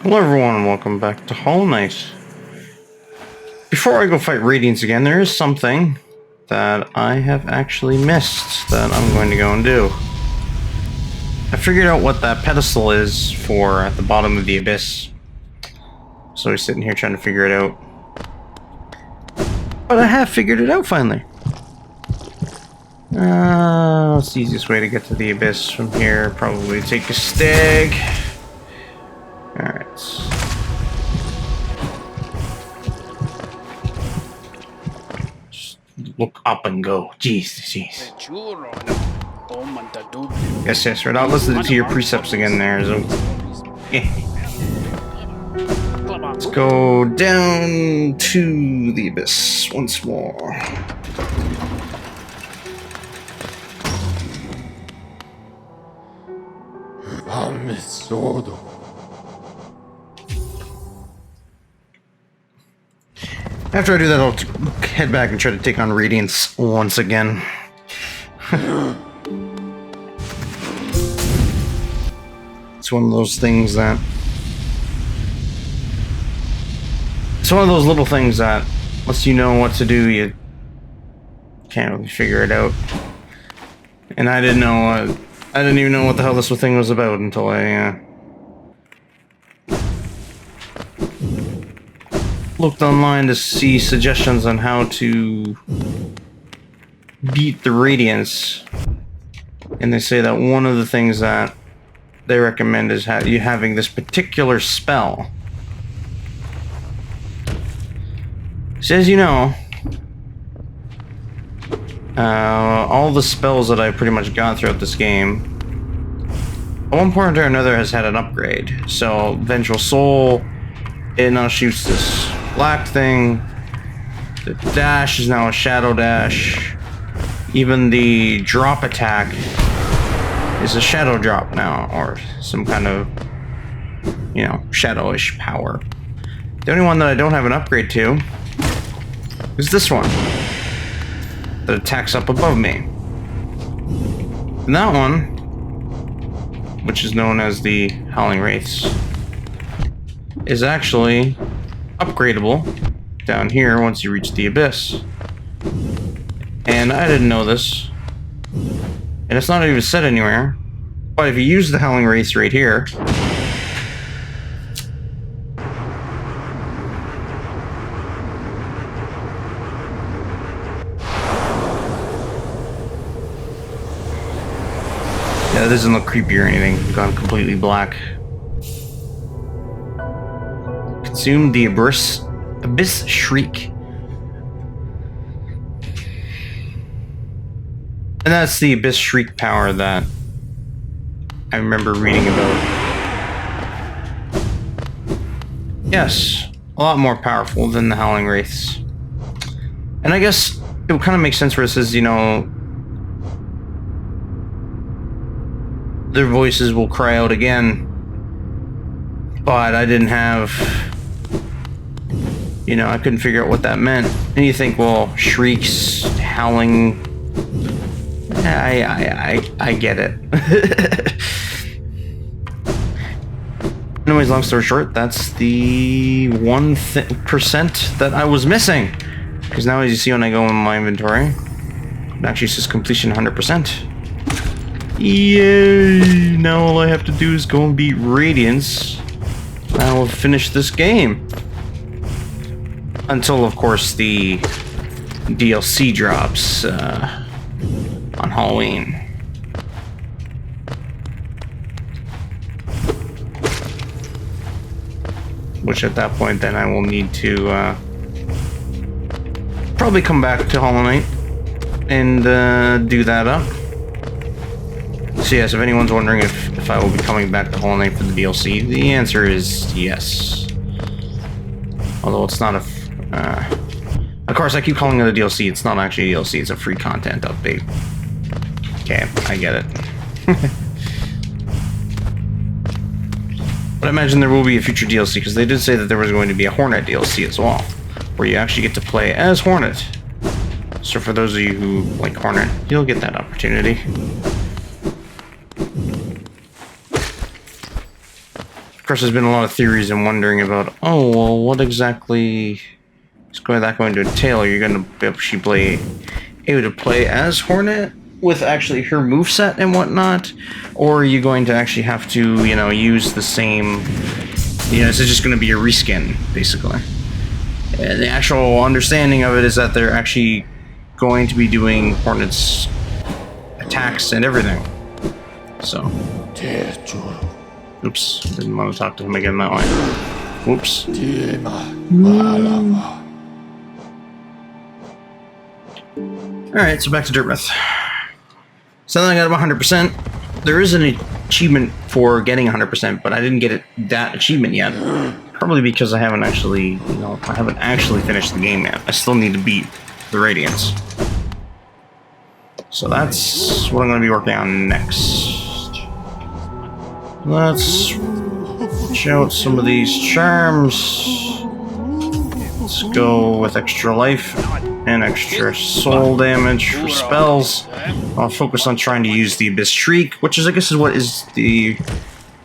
Hello everyone and welcome back to Hollow Knight. Before I go fight Radiants again, there is something that I have actually missed that I'm going to go and do. I figured out what that pedestal is for at the bottom of the abyss. So we're sitting here trying to figure it out. But I have figured it out finally. What's the easiest way to get to the abyss from here? Probably take a stag. Alright. Just look up and go. Jeez. Yes, right. I'll listen to your precepts again there. So. Let's go down to the abyss once more. After I do that, I'll head back and try to take on Radiance once again. It's one of those things that... It's one of those little things that, once you know what to do, you can't really figure it out. And I didn't know... I didn't even know what the hell this thing was about until I looked online to see suggestions on how to beat the Radiance. And they say that one of the things that they recommend is you having this particular spell. So as you know, all the spells that I've pretty much got throughout this game, at one point or another has had an upgrade. So, Vengeful Soul, it now shoots this black thing. The dash is now a shadow dash. Even the drop attack is a shadow drop now, or some kind of, shadowish power. The only one that I don't have an upgrade to is this one, that attacks up above me. And that one, which is known as the Howling Wraiths, is actually upgradable down here once you reach the abyss. And I didn't know this, and it's not even said anywhere, but if you use the Howling Wraiths right here, yeah, it doesn't look creepy or anything. It's gone completely black. Consume the Abyss Shriek. And that's the Abyss Shriek power that I remember reading about. Yes, a lot more powerful than the Howling Wraiths. And I guess it would kind of make sense where it says, their voices will cry out again. But I didn't have... I couldn't figure out what that meant. And you think, well, shrieks, howling... I get it. Anyways, long story short, that's the 1% that I was missing. Because now, as you see when I go in my inventory, it actually says completion 100%. Yay! Now all I have to do is go and beat Radiance. I will finish this game. Until, of course, the DLC drops on Halloween. Which at that point, then I will need to probably come back to Hollow Knight and do that up. So yes, if anyone's wondering if I will be coming back to Hollow Knight for the DLC, the answer is yes. Although it's not a... of course, I keep calling it a DLC. It's not actually a DLC. It's a free content update. Okay, I get it. But I imagine there will be a future DLC, because they did say that there was going to be a Hornet DLC as well, where you actually get to play as Hornet. So for those of you who like Hornet, you'll get that opportunity. course, there's been a lot of theories and wondering about, oh, well, what exactly is that going to entail? Are you going to be able to play as Hornet with actually her moveset and whatnot? Or are you going to actually have to, you know, use the same, you know, is it just going to be a reskin, basically? And the actual understanding of it is that they're actually going to be doing Hornet's attacks and everything. So. Oops, didn't want to talk to him again that way. Whoops. Alright, so back to Dirtmouth. So then I got 100%. There is an achievement for getting 100%, but I didn't get that achievement yet. Probably because I haven't actually, you know, I haven't actually finished the game yet. I still need to beat the Radiance. So that's what I'm going to be working on next. Let's check out some of these charms. Let's go with extra life and extra soul damage for spells. I'll focus on trying to use the Abyss Shriek, which is, I guess, is what is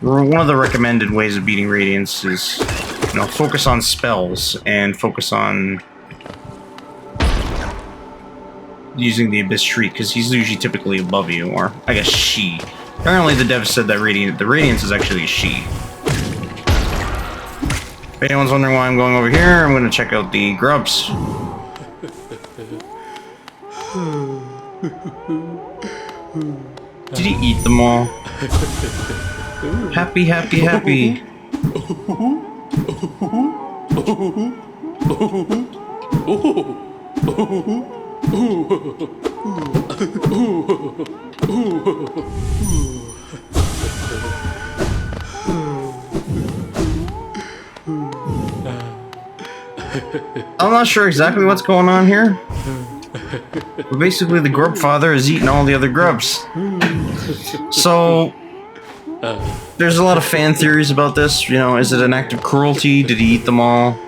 one of the recommended ways of beating Radiance is, you know, focus on spells and focus on using the Abyss Shriek, because he's usually typically above you, or I guess she. Apparently the dev said that the Radiance is actually a she. If anyone's wondering why I'm going over here, I'm going to check out the grubs. Did he eat them all? Happy, happy, happy. I'm not sure exactly what's going on here. But basically, the grub father is eating all the other grubs. So, there's a lot of fan theories about this. You know, is it an act of cruelty? Did he eat them all?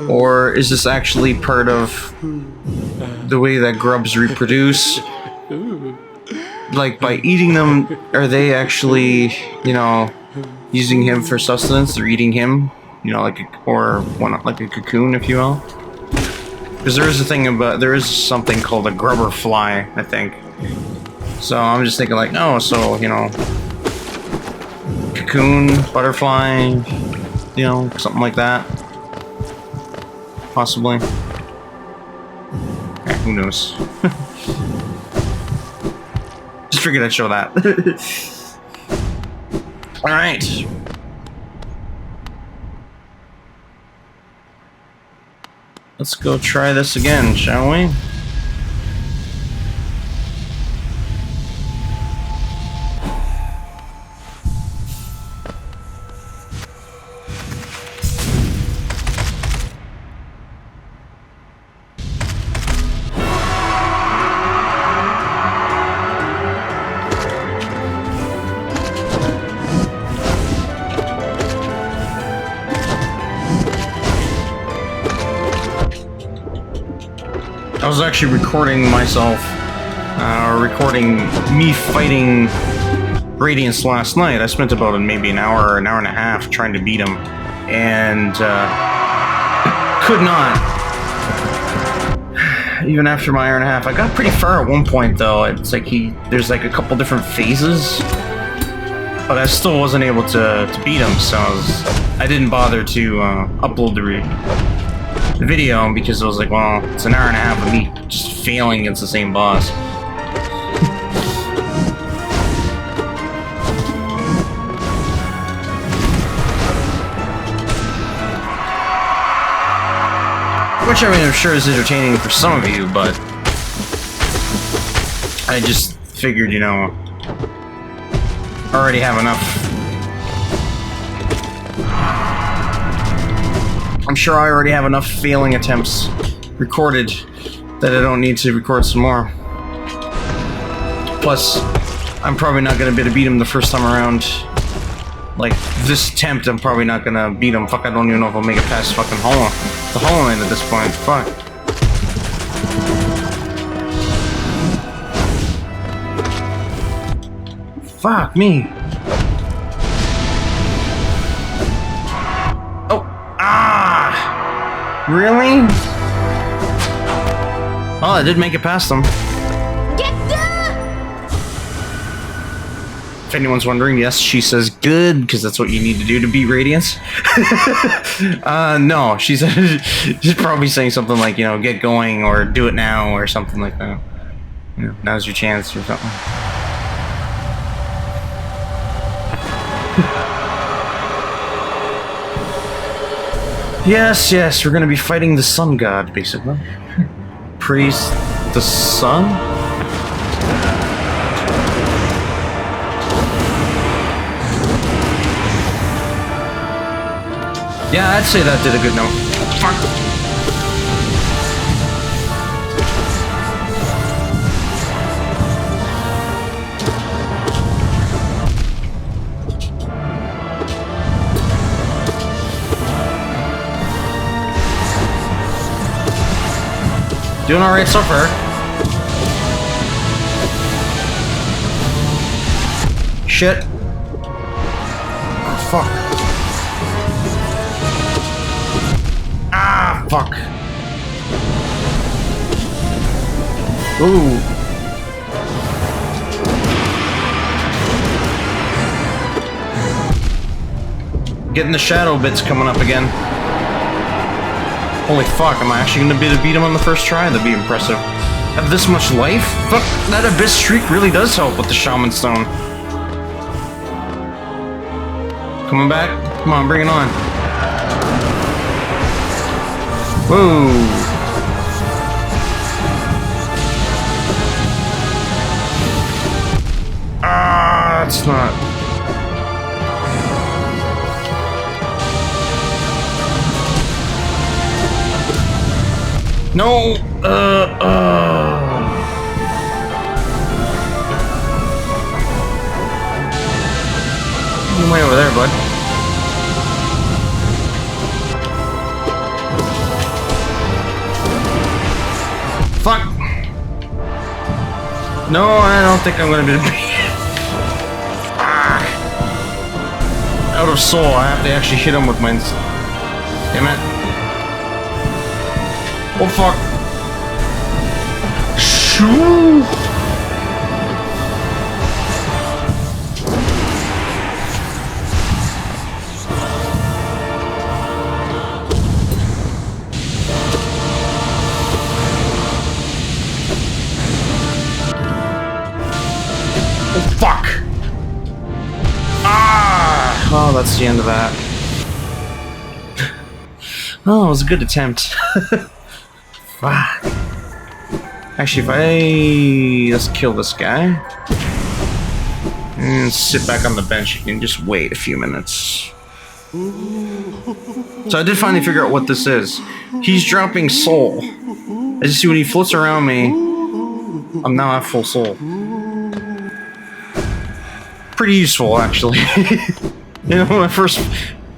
Or is this actually part of the way that grubs reproduce? Like, by eating them, are they actually, you know, using him for sustenance? They're eating him, you know, like a cocoon, if you will. Because there is something called a grubber fly, I think. So I'm just thinking like, oh, so, you know, cocoon, butterfly, you know, something like that. Possibly. Yeah, who knows? Just figured I'd show that. Alright. Let's go try this again, shall we? I was actually recording myself, recording me fighting Radiance last night. I spent about maybe an hour and a half trying to beat him, and could not. Even after my hour and a half, I got pretty far at one point though. It's like there's like a couple different phases, but I still wasn't able to beat him, so I didn't bother to upload the video because it was like, well, it's an hour and a half of me just failing against the same boss. Which, I mean, I'm sure is entertaining for some of you, but I just figured, you know, I already have enough. I'm sure I already have enough failing attempts recorded that I don't need to record some more. Plus, I'm probably not going to be able to beat him the first time around. Like, this attempt, I'm probably not going to beat him. Fuck, I don't even know if I'll make it past fucking the Hollow Knight at this point. Fuck. Fuck me. Really? Oh, I did make it past them. If anyone's wondering, yes, she says good, because that's what you need to do to beat Radiance. No, she's probably saying something like, you know, get going, or do it now, or something like that. You know, now's your chance, or something. Yes, yes, we're gonna be fighting the sun god, basically. Praise the sun? Yeah, I'd say that did a good note. Fuck. Doing alright so far. Shit. Oh, fuck. Ah, fuck. Ooh. Getting the shadow bits coming up again. Holy fuck, am I actually gonna be able to beat him on the first try? That'd be impressive. Have this much life? Fuck, that Abyss Streak really does help with the Shaman Stone. Coming back? Come on, bring it on. Whoa. Ah, it's not. No! You're way over there, bud. Fuck! No, I don't think I'm gonna be able to beat it. Ah. Out of soul, I have to actually hit him with my... Damn it. Oh fuck. Shoo! Oh fuck. Ah! Oh, that's the end of that. Oh, it was a good attempt. Fuck. Actually, if let's kill this guy and sit back on the bench and just wait a few minutes. So I did finally figure out what this is. He's dropping soul. I just see when he floats around me, I'm now at full soul. Pretty useful, actually. You know, when I first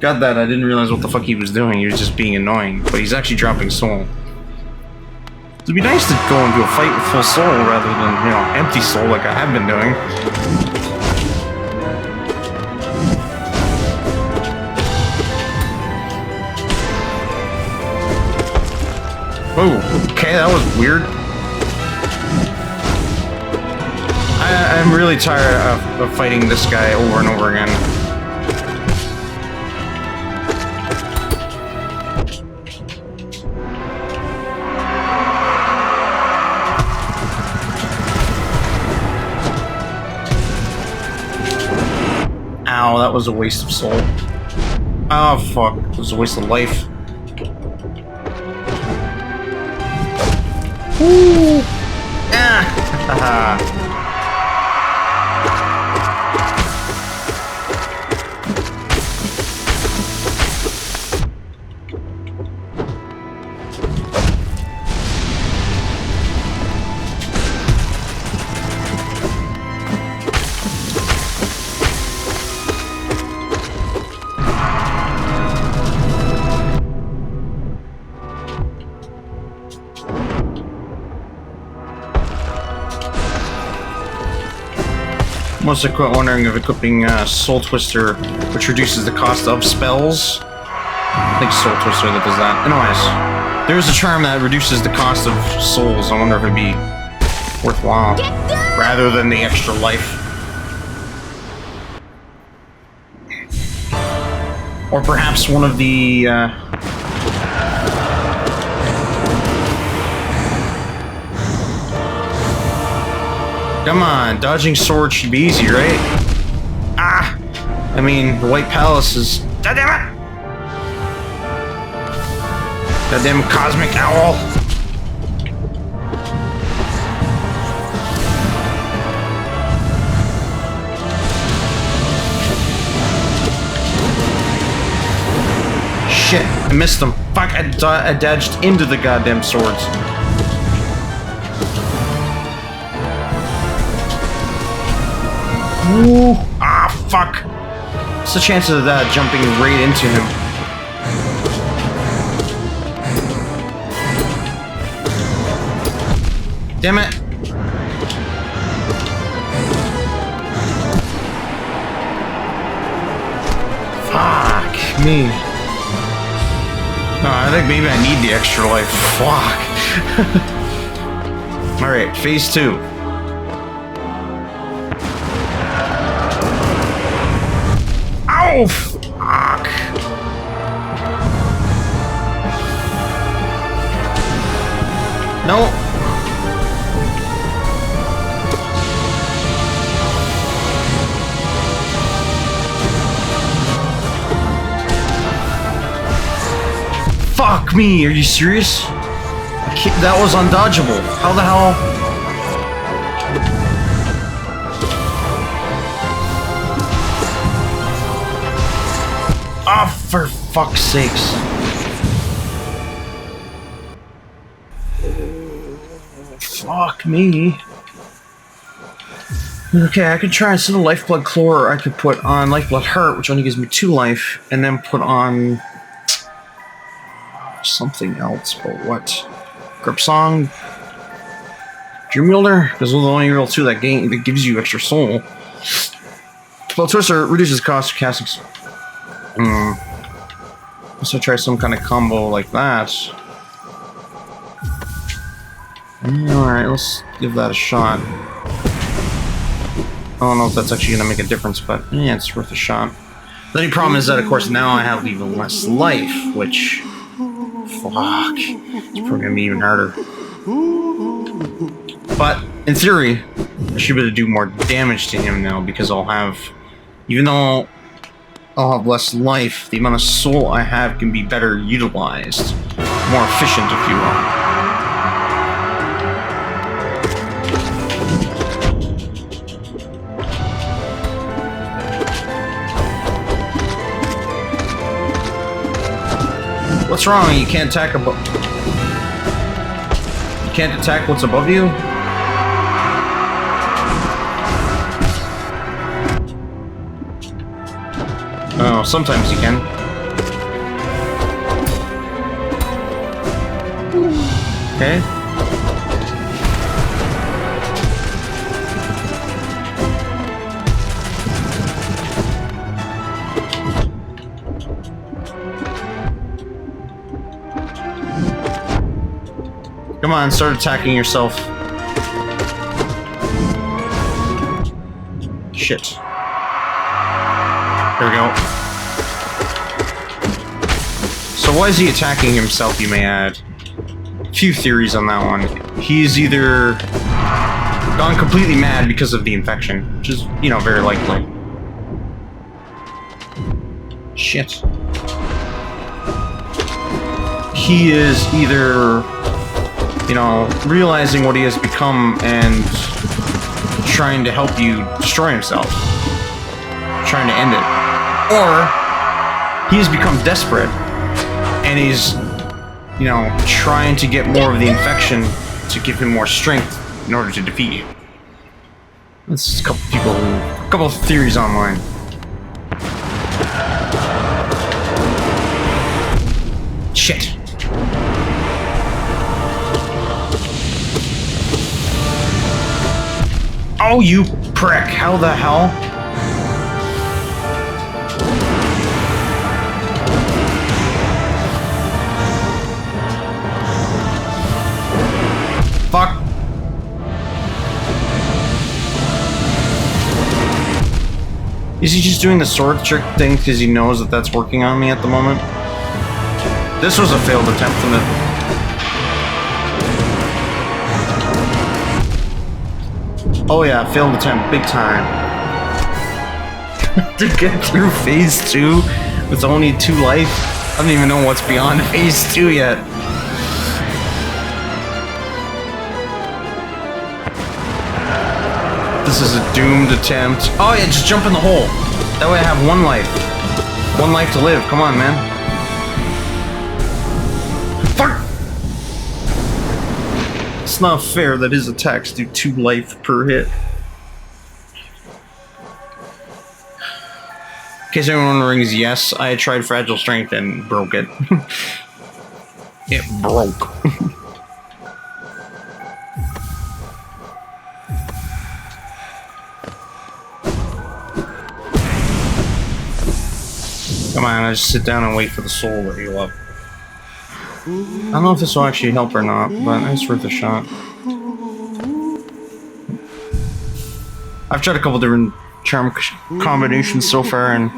got that, I didn't realize what the fuck he was doing. He was just being annoying, but he's actually dropping soul. It'd be nice to go into a fight with full soul rather than, you know, empty soul like I have been doing. Whoa, okay, that was weird. I'm really tired of fighting this guy over and over again. Ow, that was a waste of soul. Oh fuck, it was a waste of life. Woo! Ah! Haha. Must have quit wondering of equipping Soul Twister, which reduces the cost of spells. think Soul Twister that does that. Anyways, there's a charm that reduces the cost of souls. I wonder if it'd be worthwhile rather than the extra life. Or perhaps one of the come on, dodging sword should be easy, right? Ah! I mean, the White Palace is... God damn it! Goddamn cosmic owl! Shit, I missed them. Fuck, I dodged into the goddamn swords. Ooh, ah, fuck. What's the chances of that jumping right into him? Damn it. Fuck me. I think maybe I need the extra life. Fuck. Alright, phase 2. Ow! Fuck. No. Fuck me, are you serious? That was undodgeable. How the hell? Oh, for fuck's sakes. Fuck me. Okay, I could try instead of Lifeblood Chlor, I could put on Lifeblood Heart, which only gives me 2 life, and then put on something else, but what? Grip Song? Dream Wielder? Because those are the only real 2 that gives you extra soul. Spell Twister reduces cost of casting. So try some kind of combo like that. Alright, let's give that a shot. I don't know if that's actually going to make a difference, but yeah, it's worth a shot. The only problem is that, of course, now I have even less life, which... Fuck. It's probably gonna be even harder. But, in theory, I should be able to do more damage to him now, because I'll have... Even though I'll have less life, the amount of soul I have can be better utilized. More efficient, if you will. What's wrong? You can't attack above... You can't attack what's above you? Oh, sometimes you can. Okay. Come on, start attacking yourself. Shit. There we go. So why is he attacking himself, you may add? A few theories on that one. He's either gone completely mad because of the infection, which is, you know, very likely. Shit. He is either... you know, realizing what he has become and trying to help you destroy himself. Trying to end it. Or, he has become desperate, and he's, you know, trying to get more of the infection to give him more strength in order to defeat you. That's a couple of theories online. Shit. Oh, you prick! How the hell? Is he just doing the sword trick thing because he knows that that's working on me at the moment? This was a failed attempt from it. Oh yeah, failed attempt, big time. To get through phase 2 with only 2 life? I don't even know what's beyond phase 2 yet. This is a doomed attempt. Oh yeah, just jump in the hole. That way I have 1 life. 1 life to live. Come on, man. Fuck! It's not fair that his attacks do 2 life per hit. In case anyone rings, yes, I tried Fragile Strength and broke it. It broke. Come on, I just sit down and wait for the soul to heal up. I don't know if this will actually help or not, but it's worth a shot. I've tried a couple different charm combinations so far, and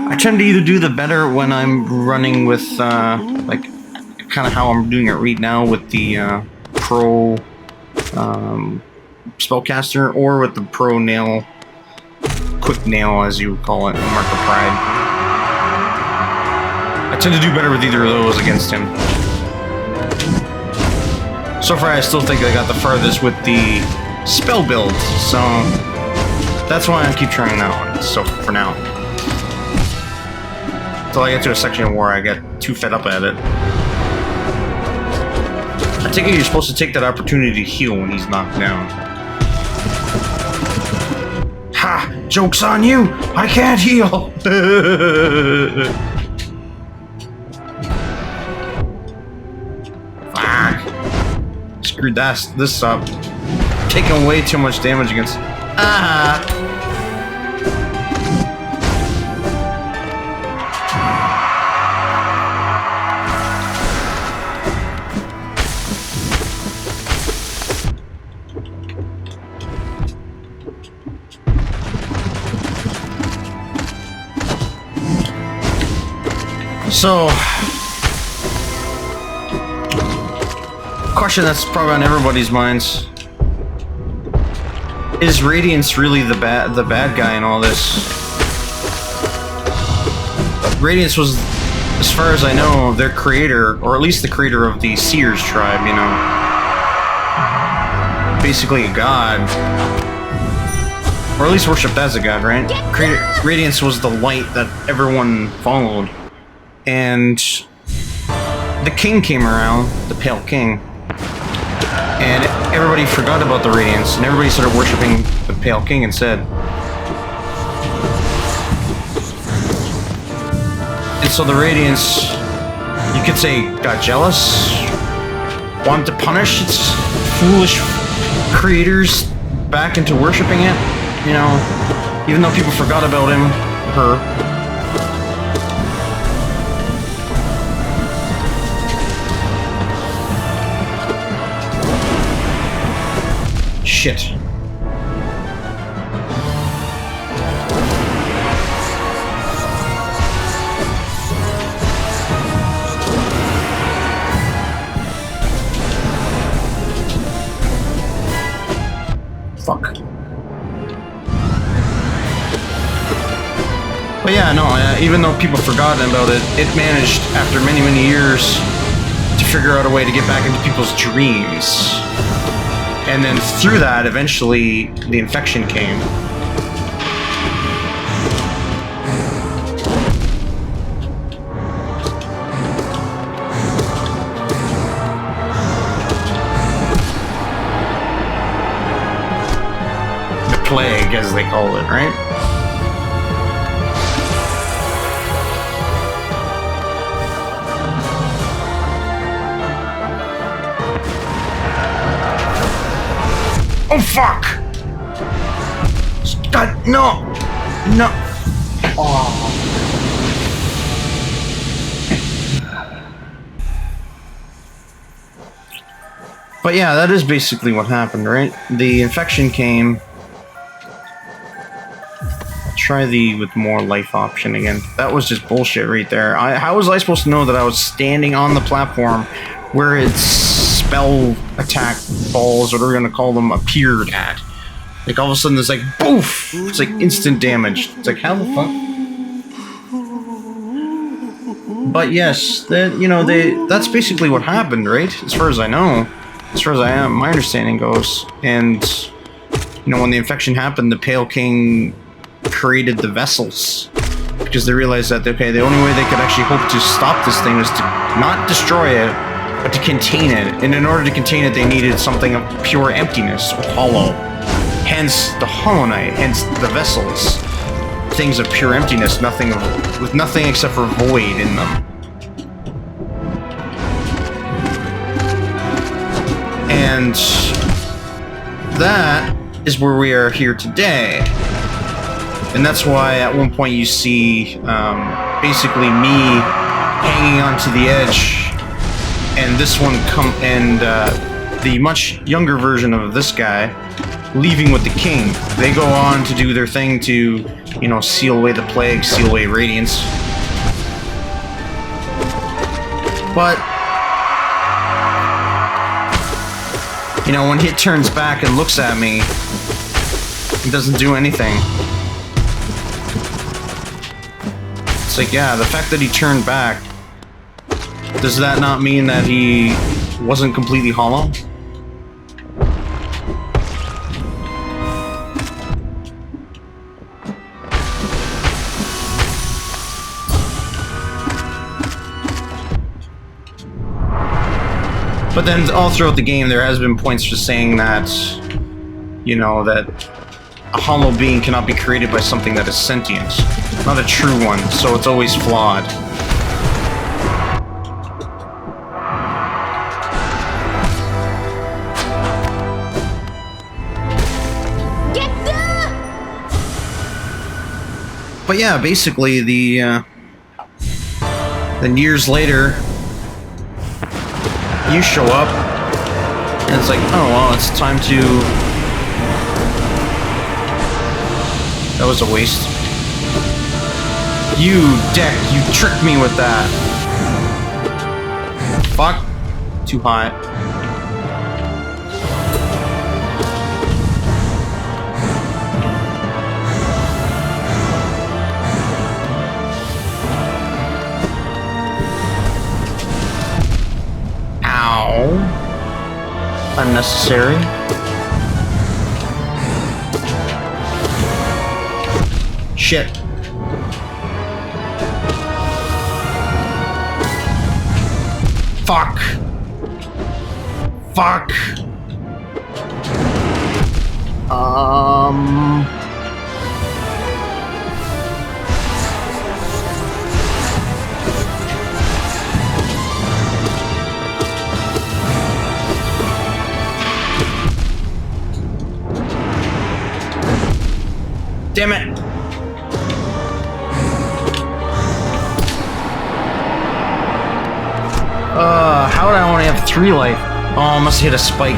I tend to either do the better when I'm running with, like, kind of how I'm doing it right now with the pro spellcaster, or with the pro nail, quick nail as you would call it, Mark of Pride. I tend to do better with either of those against him. So far, I still think I got the farthest with the spell build, so that's why I keep trying that one. So for now, until I get to a section where I get too fed up at it. I take it you're supposed to take that opportunity to heal when he's knocked down. Ha! Joke's on you! I can't heal! Screwed this up. Taking way too much damage against. Ah! So, question that's probably on everybody's minds: is Radiance really the bad guy in all this? Radiance was, as far as I know, their creator, or at least the creator of the Seers tribe. You know, basically a god, or at least worshipped as a god, right? Radiance was the light that everyone followed, and the king came around, the Pale King. And everybody forgot about the Radiance, and everybody started worshipping the Pale King instead. And so the Radiance, you could say, got jealous, wanted to punish its foolish creators back into worshipping it, you know, even though people forgot about him, her. Shit. Fuck. But yeah, no, even though people forgot about it, it managed, after many, many years, to figure out a way to get back into people's dreams. And then through that, eventually, the infection came. The plague, as they call it, right? Oh fuck! God, no! No! Oh. But yeah, that is basically what happened, right? The infection came. try the with more life option again. That was just bullshit right there. How was I supposed to know that I was standing on the platform where its spell attack balls, whatever we're gonna call them, appeared at? Like all of a sudden there's like boof! It's like instant damage. It's like how the fuck? But yes, that's basically what happened, right? As far as I know. As far as my understanding goes. And when the infection happened, the Pale King created the vessels. Because they realized that, okay, the only way they could actually hope to stop this thing was to not destroy it, but to contain it. And in order to contain it, they needed something of pure emptiness, or hollow. Hence the Hollow Knight, hence the vessels. Things of pure emptiness, with nothing except for void in them. And that is where we are here today. And that's why at one point you see basically me hanging onto the edge, and this one the much younger version of this guy leaving with the king. They go on to do their thing to, seal away the plague, seal away radiance. But when he turns back and looks at me, he doesn't do anything. It's like, yeah, the fact that he turned back, does that not mean that he wasn't completely hollow? But then all throughout the game, there has been points just saying that, that a hollow being cannot be created by something that is sentient. Not a true one, so it's always flawed. But yeah, basically then years later, you show up, and it's like, oh well, it's time to... That was a waste. You deck, you tricked me with that. Fuck. Too hot. Unnecessary. Shit. Fuck. Fuck. Damn it! How would I only have 3 life? Oh, I must have hit a spike.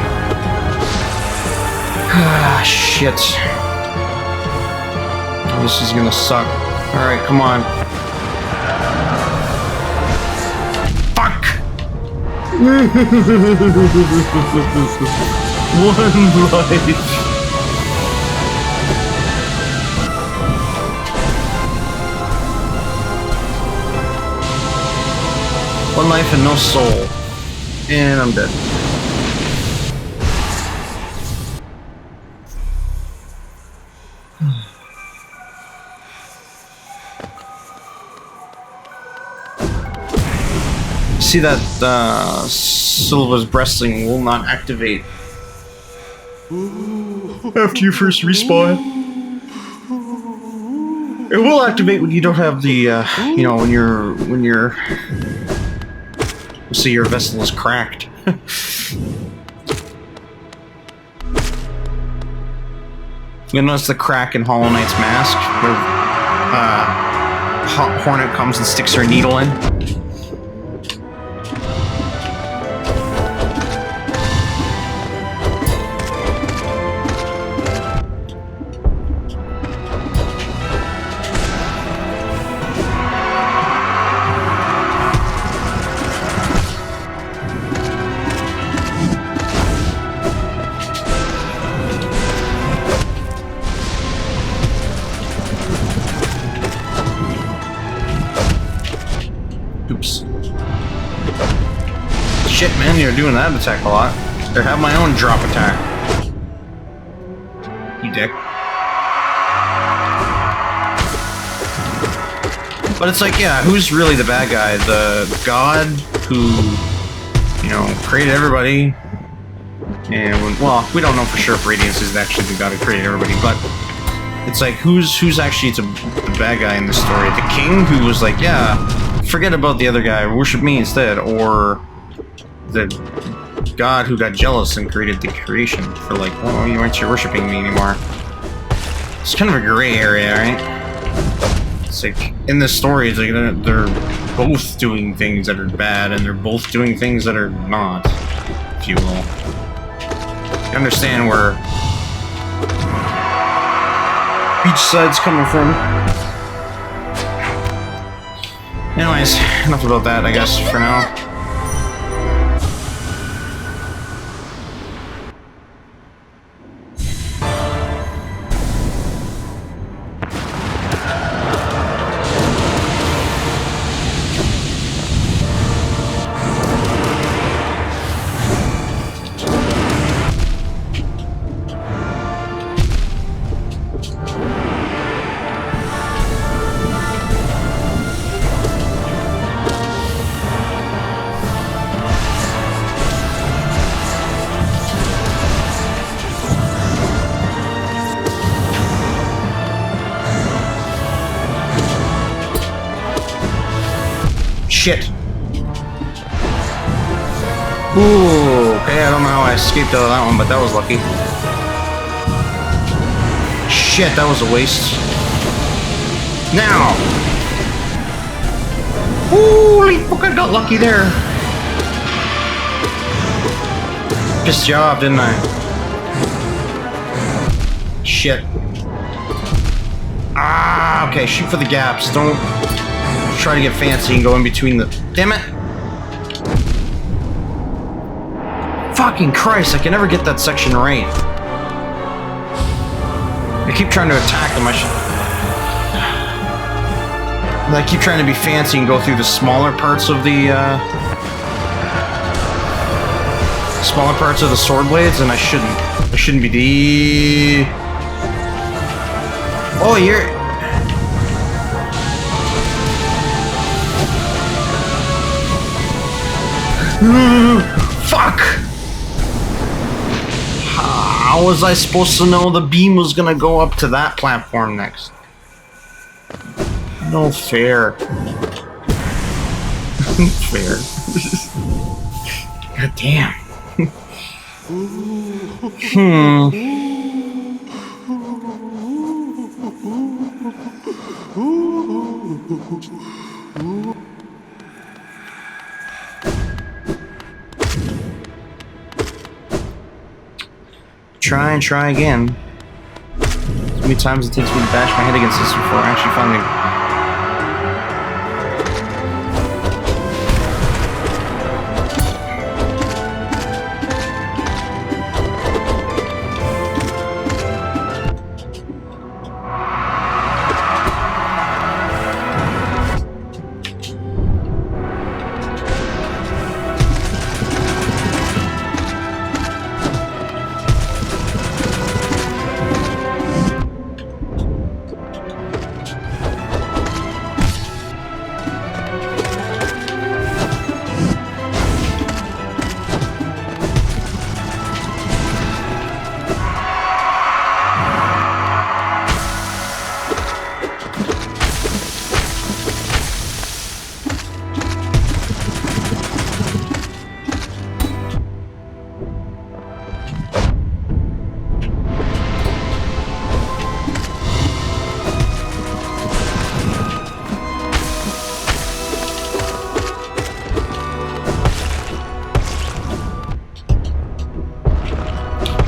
Ah, shit. Oh, this is gonna suck. Alright, come on. Fuck! 1 life. One life and no soul. And I'm dead. See that Silva's breasting will not activate after you first respawn. It will activate when you don't have the, when you're see your vessel is cracked. You'll notice the crack in Hollow Knight's mask, where Hornet comes and sticks her needle in. Shit, man, you're doing that attack a lot. There, have my own drop attack. You dick. But it's like, yeah, who's really the bad guy? The god who, you know, created everybody. And, well, we don't know for sure if Radiance is actually the god who created everybody, but it's like, who's actually the bad guy in this story? The king who was like, yeah, forget about the other guy, worship me instead, or the god who got jealous and created the creation for like, well, you aren't worshipping me anymore. It's kind of a gray area, right? It's like, in this story, it's like they're both doing things that are bad, and they're both doing things that are not, if you will. You understand where each side's coming from. Anyways, enough about that, I guess, for now. Shit. Ooh, okay, I don't know how I escaped out of that one, but that was lucky. Shit, that was a waste. Now! Holy fuck, I got lucky there. Pissed you off, didn't I? Shit. Ah, okay, shoot for the gaps. Don't try to get fancy and go in between the... Damn it! Fucking Christ, I can never get that section right. I keep trying to attack them, I keep trying to be fancy and go through the smaller parts of the, smaller parts of the sword blades, and I shouldn't be the... Oh, you're... Fuck! How was I supposed to know the beam was gonna go up to that platform next? No fair. Fair. God damn. Try and try again. How many times it takes me to bash my head against this before I actually finally...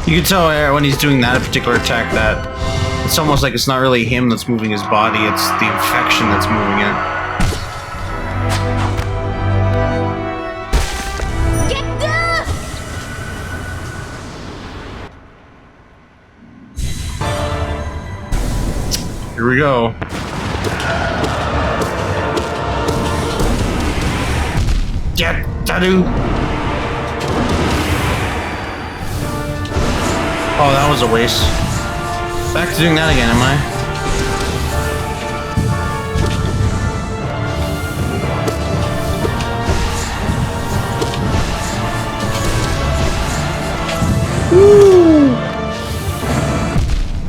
You can tell when he's doing that particular attack that it's almost like it's not really him that's moving his body, it's the infection that's moving it. Here we go. Get Dadu. Oh, that was a waste. Back to doing that again, am I? Woo!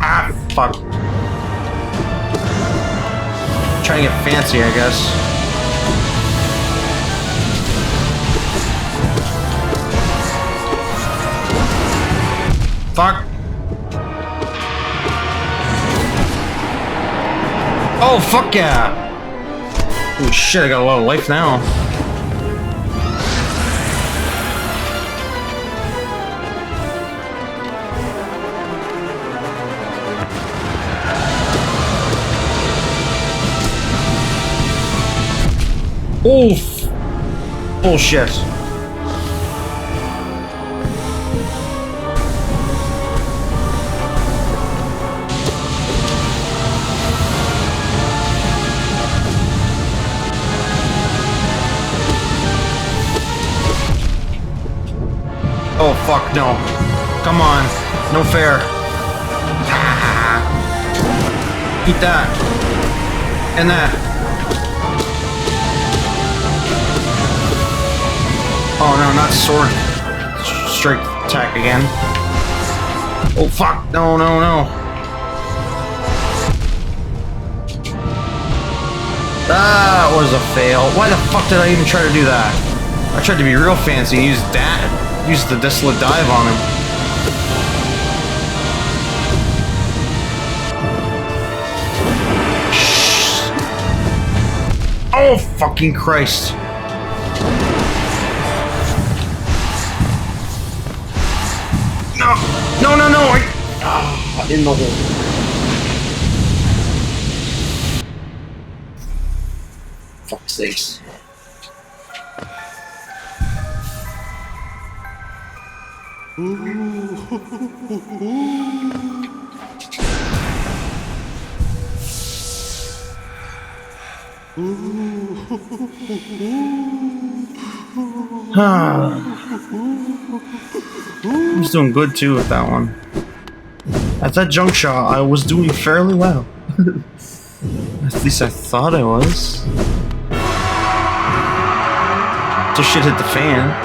Ah, fuck. Trying to get fancy, I guess. Fuck. Oh, fuck yeah. Oh shit, I got a lot of life now. Oof. Bullshit. Oh fuck no. Come on. No fair. Ah. Eat that. And that. Oh no, not sword strike attack again. Oh fuck, no, no, no. That was a fail. Why the fuck did I even try to do that? I tried to be real fancy and use the desolate dive on him. Shh. Oh fucking Christ. No, no, no! In the hole. Fuck's sakes. I was doing good too with that one. At that juncture, I was doing fairly well. At least I thought I was. Till shit hit the fan.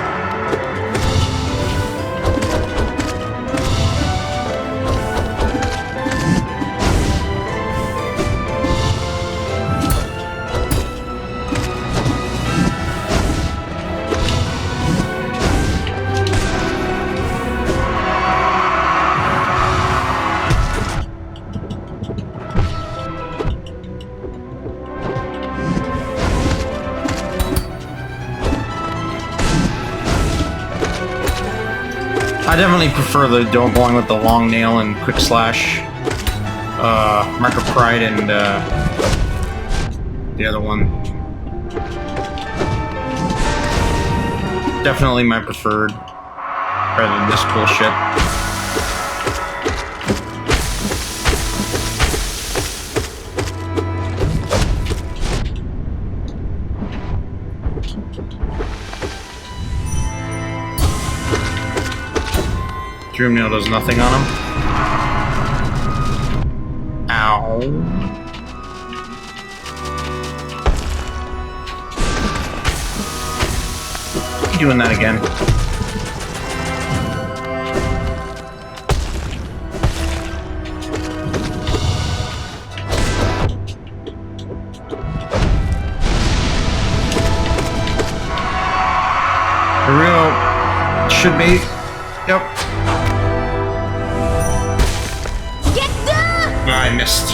I definitely prefer the going with the long nail and quick slash, Mark of Pride, and the other one. Definitely my preferred, rather than this bullshit. Dream nail does nothing on him. Ow. Doing that again. The real should be. Yep. I missed.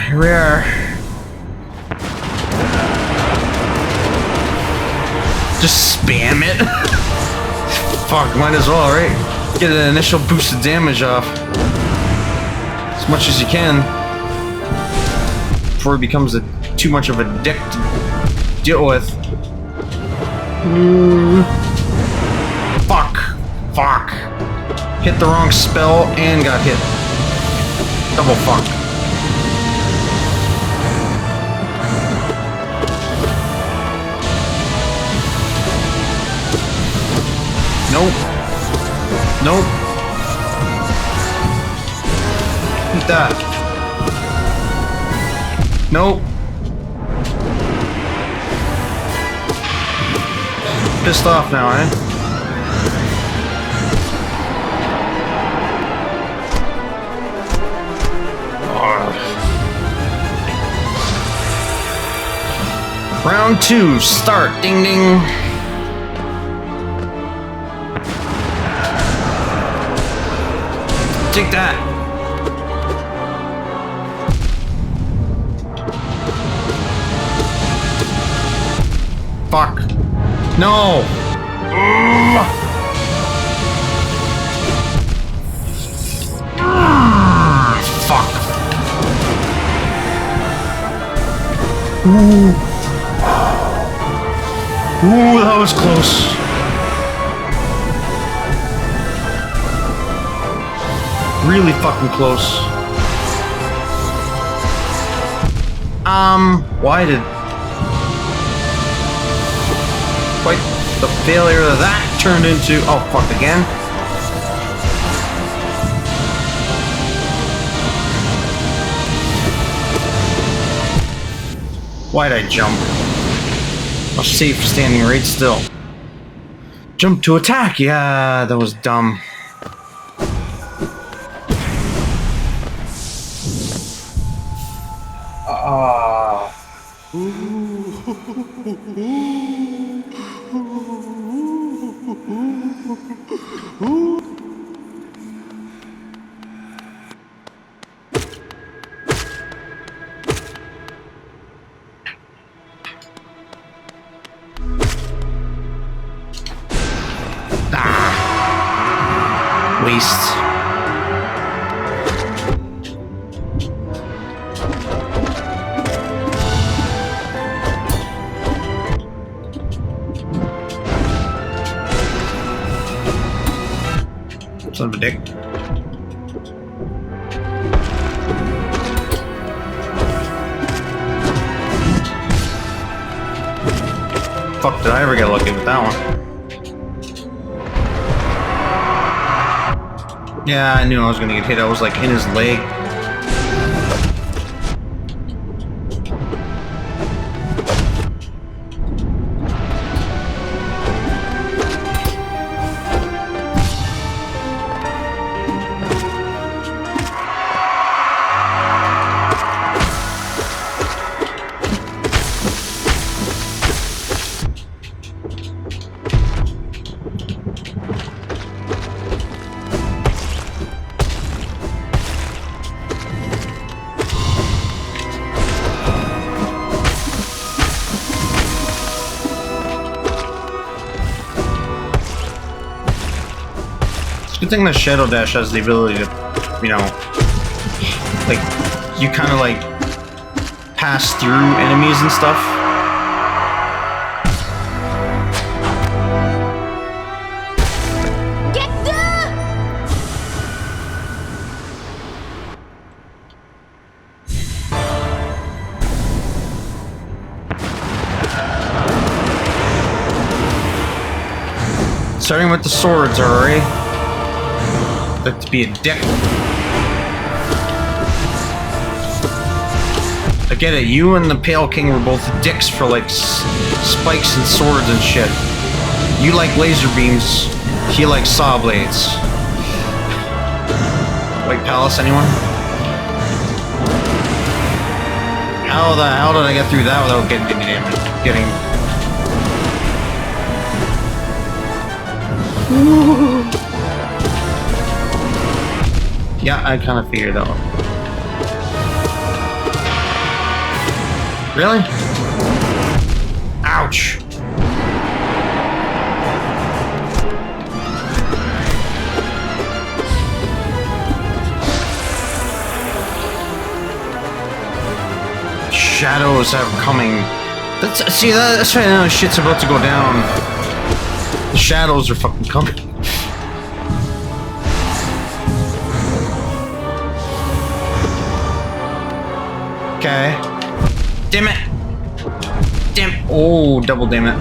Here we are. Just spam it. Fuck, might as well, right? Get an initial boost of damage off. As much as you can. Before it becomes too much of a dick to deal with. Fuck. Fuck. Hit the wrong spell and got hit. Double fuck. Nope. Eat that. Nope. Pissed off now, eh? Round 2, start. Ding ding. Take that. Fuck. No. Fuck. Ooh. Ooh, that was close. Really fucking close. Why did... Quite the failure of that turned into... Oh, fuck, again? Why'd I jump? I was safe standing right still. Jump to attack! Yeah, that was dumb. Waste. Son of a dick. Fuck, did I ever get lucky with that one? Yeah, I knew I was gonna get hit. I was like in his leg. Good thing that Shadow Dash has the ability to, you know, like, you kind of like pass through enemies and stuff. Get Starting with the swords, alright? Like to be a dick. I get it, you and the Pale King were both dicks for like spikes and swords and shit. You like laser beams, he likes saw blades. White Palace, anyone? How the hell did I get through that without getting damage? Yeah, I kind of figured that one. Really? Ouch. Shadows are coming. See, that's right now. Shit's about to go down. The shadows are fucking coming. Okay. Damn it. Damn. Oh, double damn it.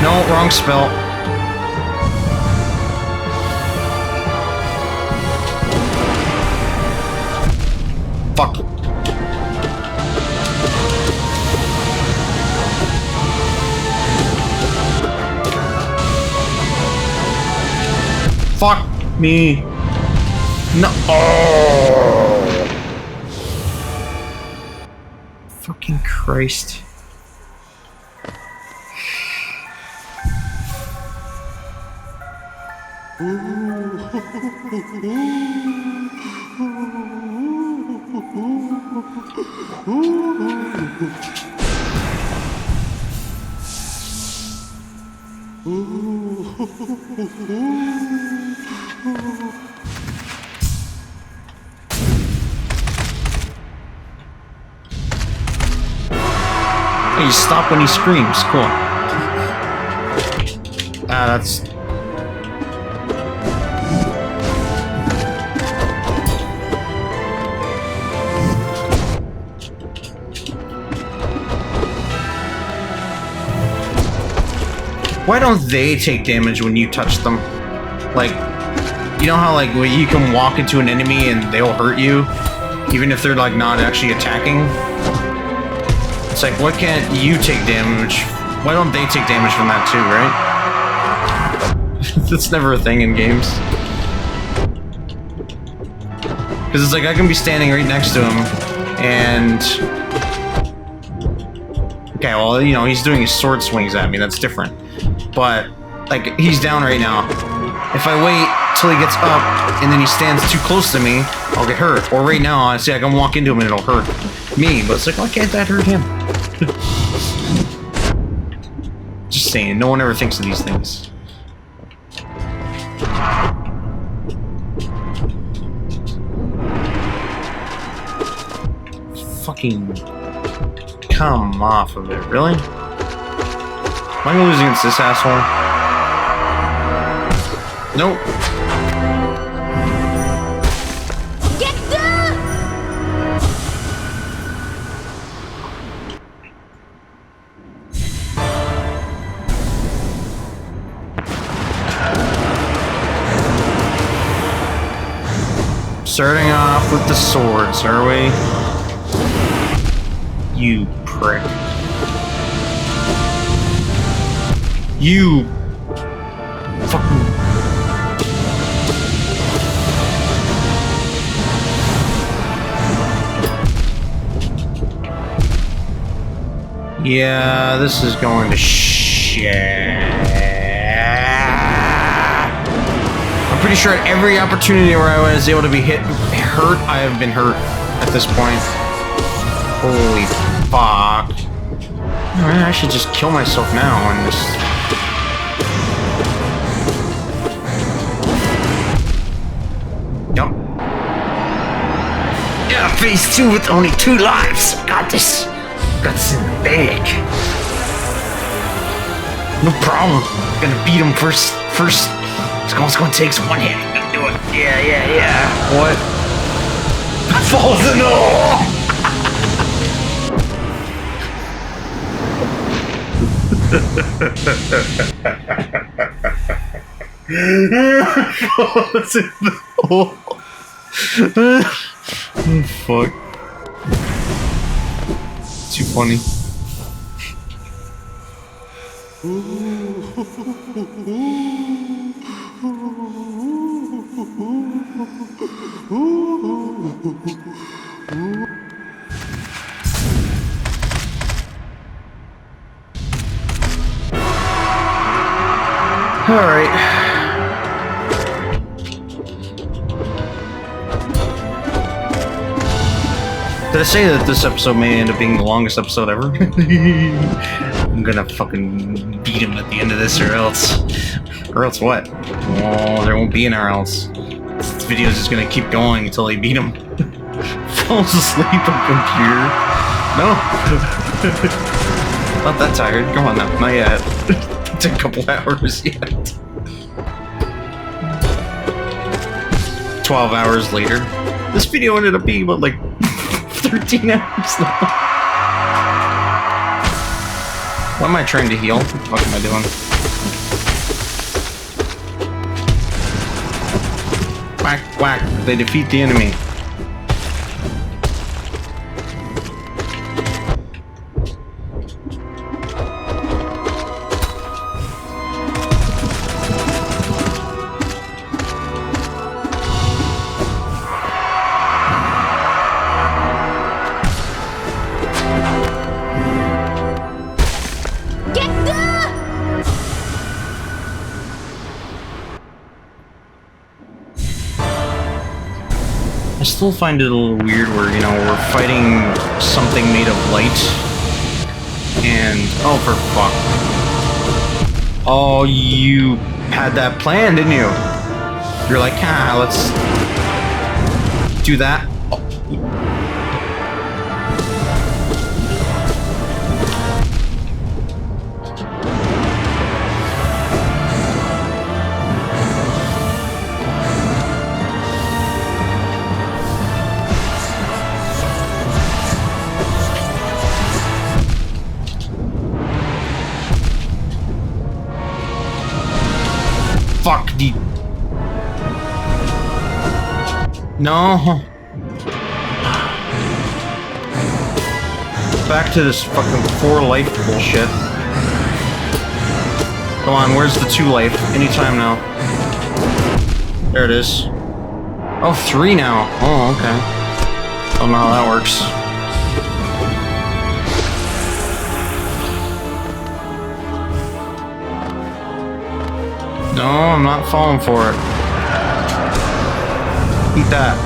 No, wrong spell. Fuck me. No. Oh. Fucking Christ. Hey, you stop when he screams. Cool. That's... Why don't they take damage when you touch them? Like, you know how like you can walk into an enemy and they'll hurt you, even if they're like not actually attacking? It's like, why can't you take damage? Why don't they take damage from that too, right? That's never a thing in games. Because it's like, I can be standing right next to him, and... Okay, well, you know, he's doing his sword swings at me, that's different. But, like, he's down right now. If I wait till he gets up, and then he stands too close to me, I'll get hurt. Or right now, I see I can walk into him and it'll hurt me, but it's like, why can't that hurt him? Just saying, no one ever thinks of these things. Fucking come off of it, really? Am I gonna lose against this asshole? Nope. Get down! Starting off with the swords, are we? You prick. You fucking... Yeah, this is going to shit. I'm pretty sure at every opportunity where I was able to be hurt, I have been hurt at this point. Holy fuck. Man, I should just kill myself now and just... Yup. Yeah, phase 2 with only 2 lives. Got this. Got this in the bag. No problem. Gonna beat him first. It's gonna take one hit. Gonna do it. Yeah. What? Falls in the hole! Falls in the hole. Oh, fuck. Too funny. All right. Did I say that this episode may end up being the longest episode ever? I'm gonna fucking beat him at the end of this, or else what? Oh, there won't be an or else. This video is just gonna keep going until I beat him. Falls asleep on computer. No. Not that tired. Come on now. Not yet. It's a couple hours yet. 12 hours later. This video ended up being about like 13 hours long. Why am I trying to heal? What the fuck am I doing? Whack, whack. They defeat the enemy. still find it a little weird where, you know, we're fighting something made of light. And, oh, for fuck. Oh, you had that plan, didn't you? You're like, let's do that. Oh. Fuck, no. Back to this fucking 4 life bullshit. Come on, where's the 2 life? Anytime now. There it is. Oh, 3 now. Oh, okay. Don't know how that works. No, I'm not falling for it. Eat that.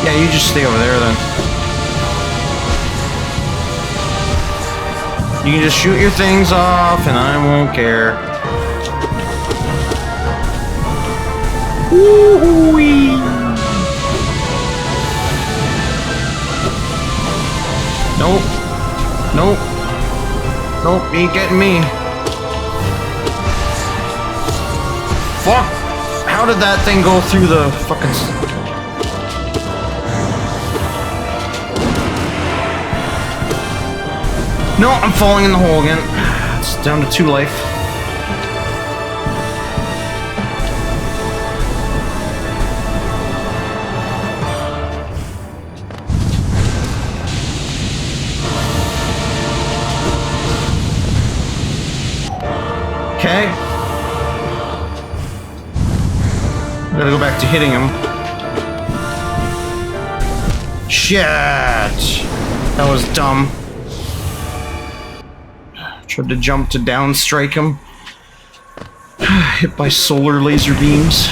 Yeah, you just stay over there then. You can just shoot your things off and I won't care. Woo-wee. Nope. Nope. Nope, you ain't getting me. Fuck! How did that thing go through the fucking... No, I'm falling in the hole again. It's down to 2 life. Okay. Gotta go back to hitting him. Shit! That was dumb. Tried to jump to down strike him. Hit by solar laser beams.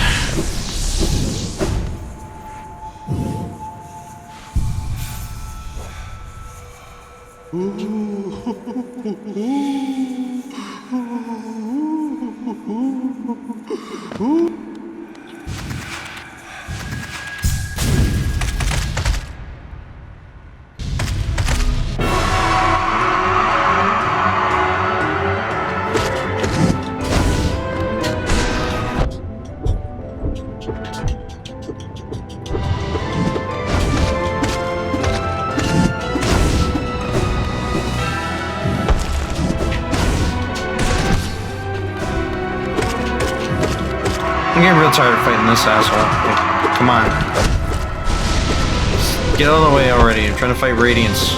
I'm getting real tired of fighting this asshole. Hey, come on. Just get out of the way already. I'm trying to fight Radiance.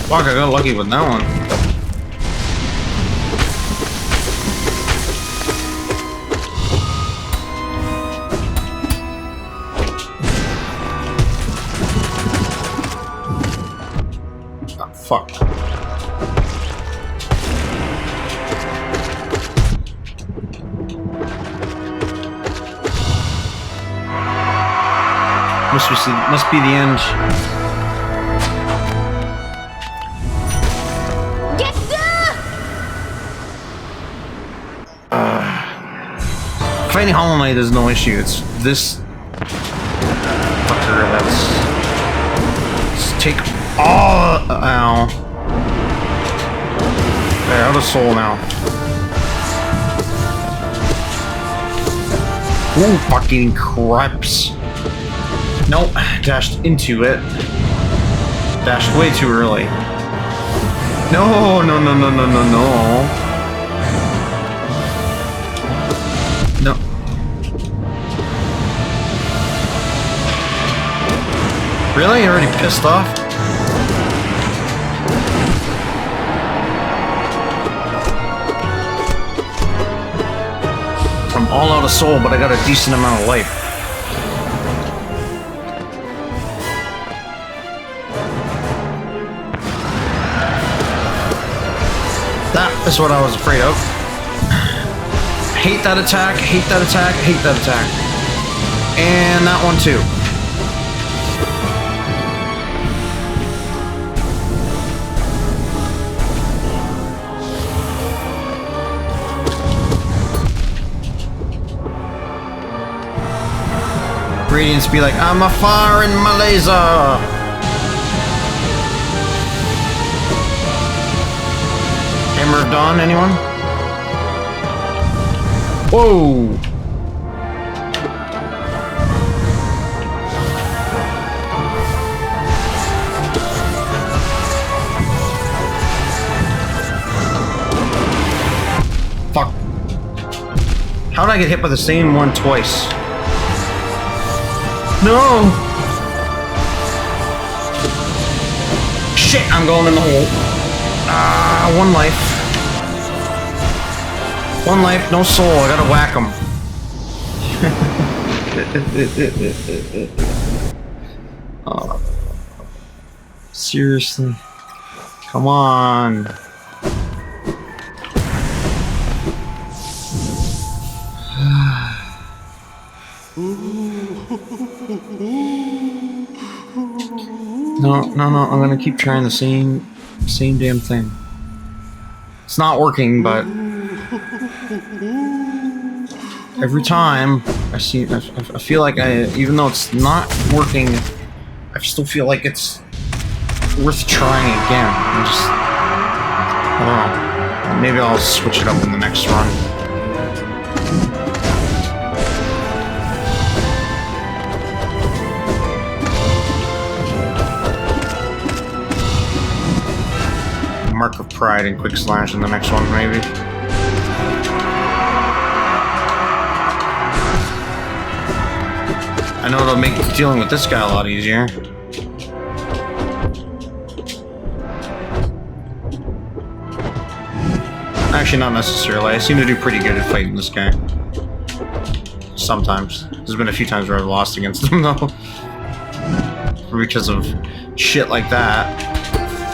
Fuck, I got lucky with that one. Oh, fuck. Must be the end. Fighting Hollow Knight is no issue. It's this fucker that's... Let's take all... Ow. There, out of soul now. Ooh, fucking craps. Nope, dashed into it. Dashed way too early. No, no, no, no, no, no, no. No. Really? You're already pissed off? I'm all out of soul, but I got a decent amount of life. That is what I was afraid of. Hate that attack, hate that attack, hate that attack. And that one too. Radiance be like, I'm a fire in my laser! Hammer of Dawn, anyone? Whoa! Fuck. How did I get hit by the same one twice? No! Shit, I'm going in the hole. Ah, one life. One life, no soul. I gotta whack him. Oh, seriously? Come on. No, I'm gonna keep trying the same damn thing. It's not working, but every time I feel like even though it's not working, I still feel like it's worth trying again. I don't know. Maybe I'll switch it up in the next run. Mark of Pride and Quick Slash in the next one, maybe. I know it'll make dealing with this guy a lot easier. Actually, not necessarily. I seem to do pretty good at fighting this guy. Sometimes. There's been a few times where I've lost against him, though. Because of shit like that.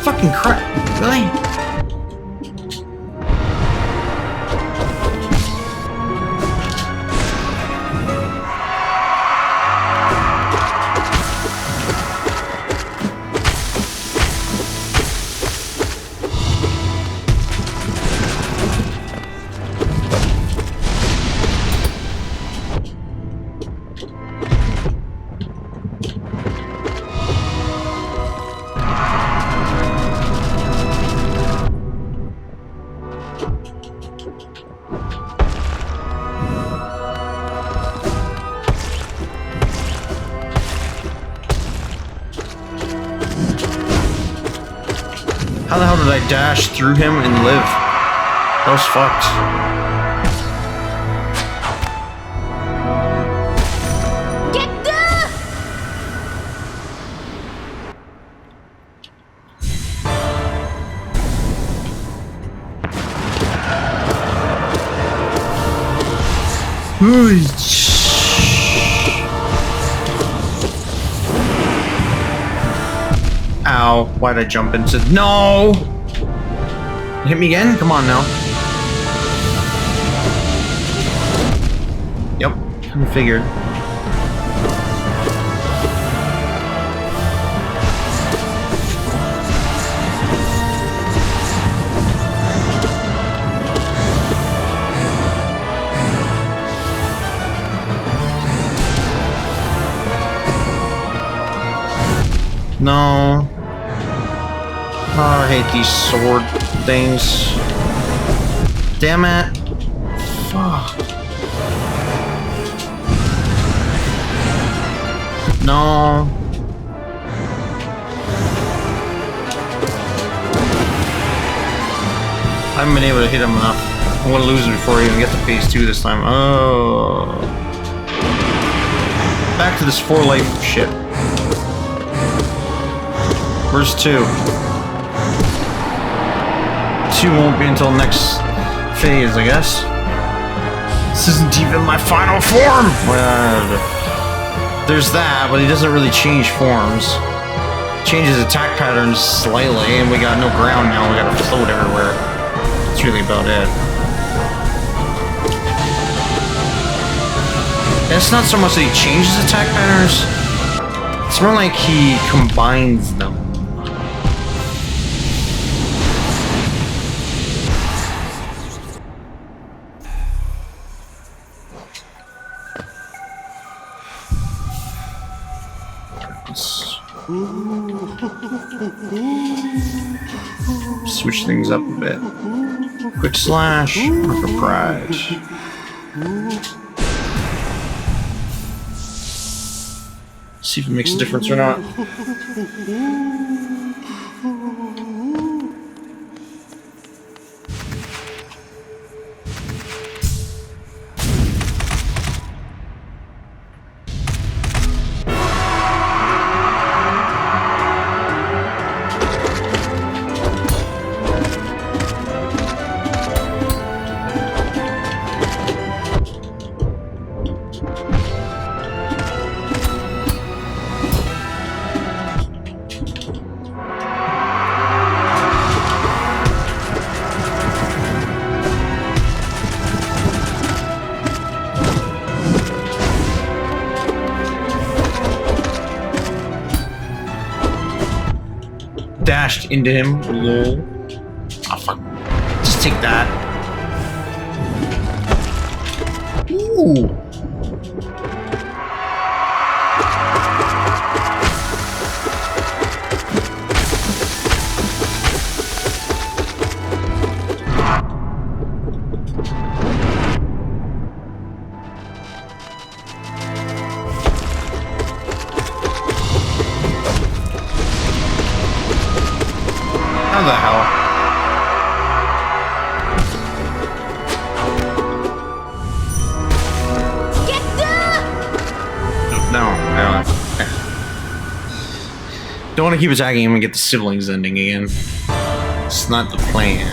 Fucking crap. Really? How the hell did I dash through him and live? That was fucked. Get the... Ow, why'd I jump into... No! Hit me again? Come on now. Yep, kind of figured. No. Oh, I hate these sword things. Damn it. Fuck. No. I haven't been able to hit him enough. I'm gonna lose it before I even get to phase 2 this time. Oh. Back to this 4 life shit. Where's 2? 2 won't be until next phase, I guess. This isn't even my final form! There's that, but he doesn't really change forms. Changes attack patterns slightly, and we got no ground now. We gotta float everywhere. That's really about it. And it's not so much that he changes attack patterns. It's more like he combines them. Switch things up a bit. Quick slash, or for pride. See if it makes a difference or not. Dashed into him. Lol. Oh fuck. Just take that. Ooh. How the hell? Get the! No. Don't want to keep attacking him and get the siblings ending again. It's not the plan.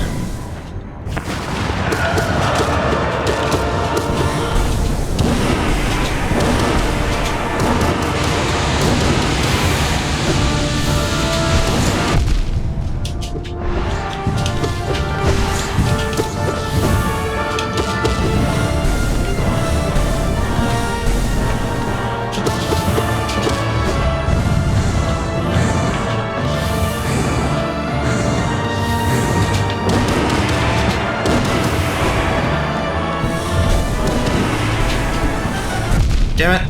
Damn it.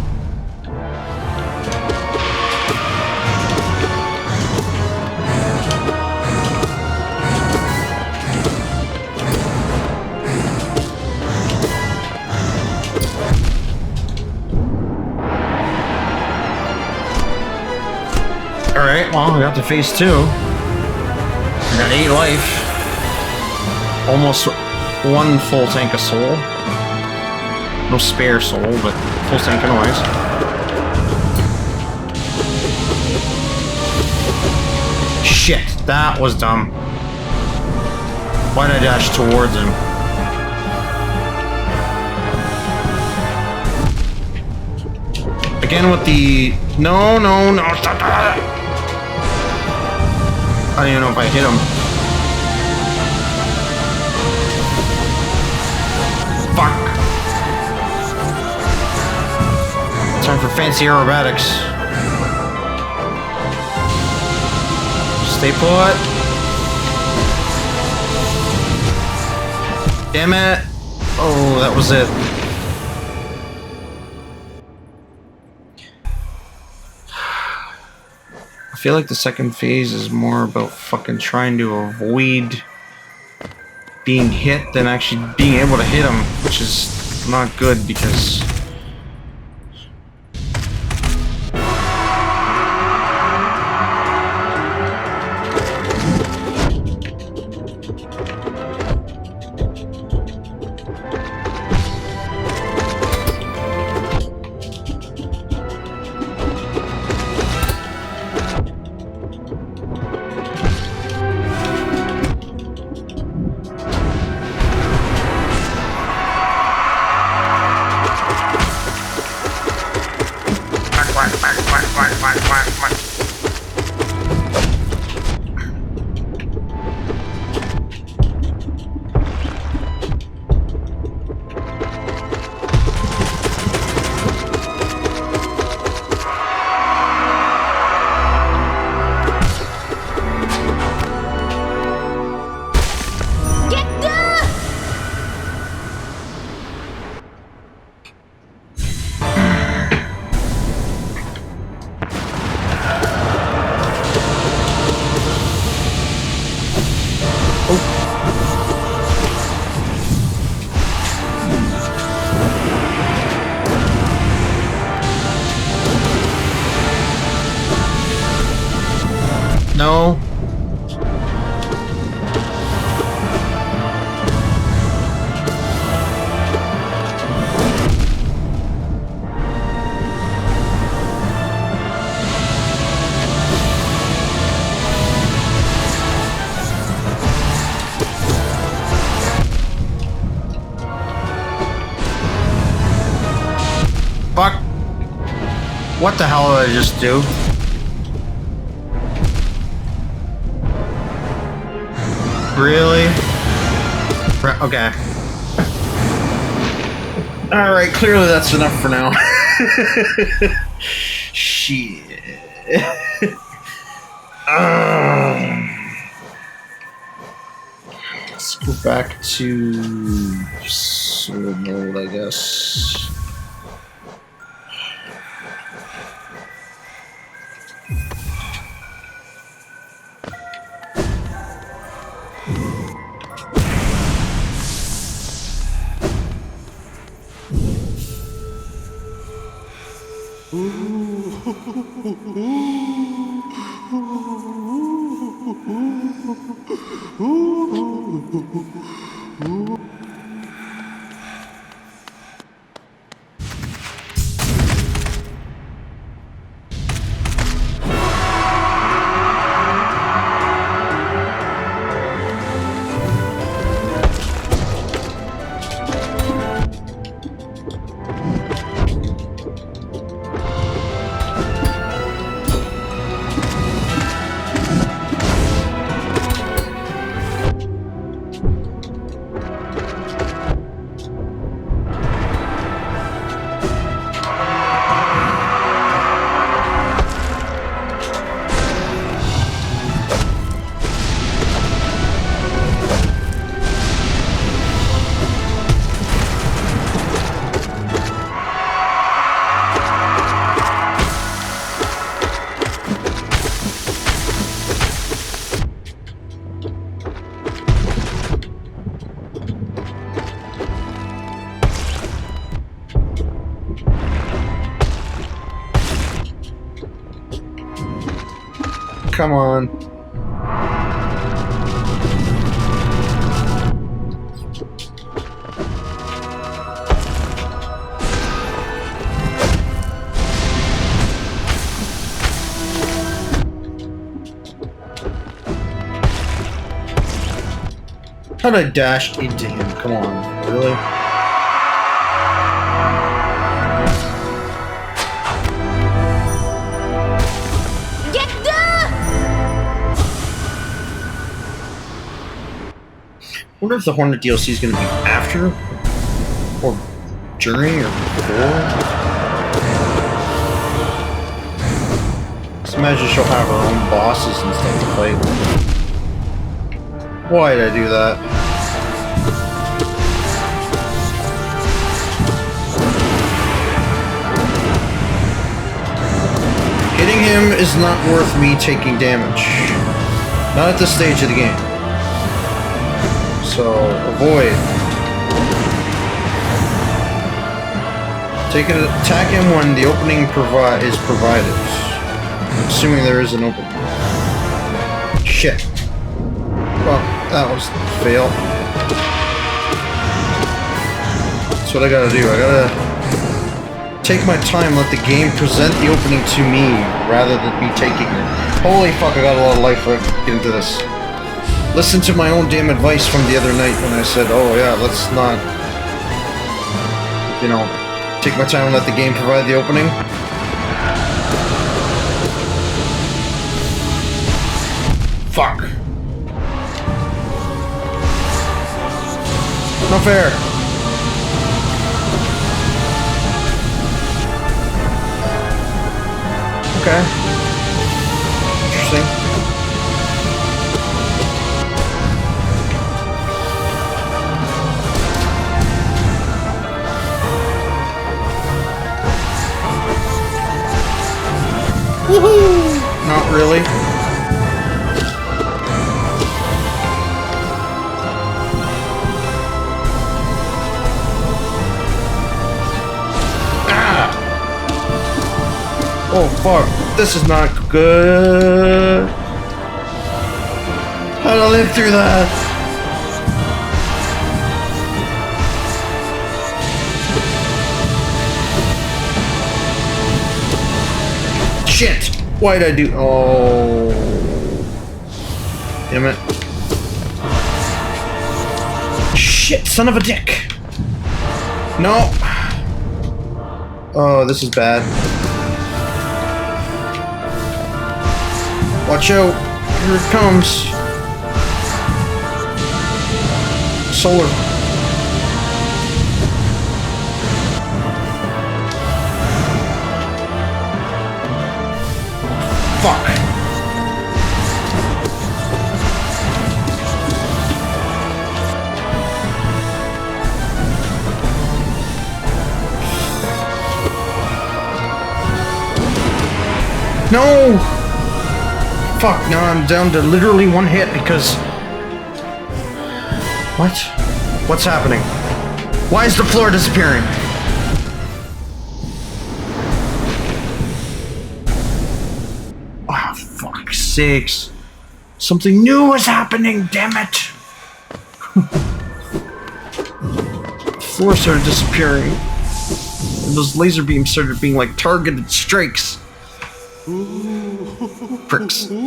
Alright, well, we got to phase 2. We got 8 life. Almost 1 full tank of soul. No spare soul, but full tank anyways. Shit, that was dumb. Why did I dash towards him? Again with the... No, stop that! I don't even know if I hit him. Fuck. Time for fancy aerobatics. Stay put. Damn it. Oh, that was it. I feel like the second phase is more about fucking trying to avoid being hit than actually being able to hit him, which is not good because... What the hell did I just do? Really? Okay. Alright, clearly that's enough for now. Shit. Let's go back to sword mode, I guess. Come on. How did I dash into him? Come on, really? I wonder if the Hornet DLC is going to be after, or during, or before. Just imagine she'll have her own bosses and stuff to fight. Why did I do that? Hitting him is not worth me taking damage. Not at this stage of the game. So, avoid. Attack him when the opening is provided. Assuming there is an opening. Shit. Well, that was a fail. That's what I gotta do. I gotta take my time, let the game present the opening to me, rather than me taking it. Holy fuck, I got a lot of life to get into this. Listen to my own damn advice from the other night when I said, oh yeah, let's not, you know, take my time and let the game provide the opening. Fuck. Not fair. Okay. Interesting. Woohoo! Not really. Ah! Oh fuck, this is not good. How'd I live through that? Shit! Why'd I do? Oh. Damn it. Shit, son of a dick! No! Oh, this is bad. Watch out. Here it comes. Solar. Fuck. No! Fuck, now I'm down to literally one hit because... What? What's happening? Why is the floor disappearing? Oh, fuck's sakes. Something new is happening, damn it! The floor started disappearing. And those laser beams started being like targeted strikes. Pricks. Now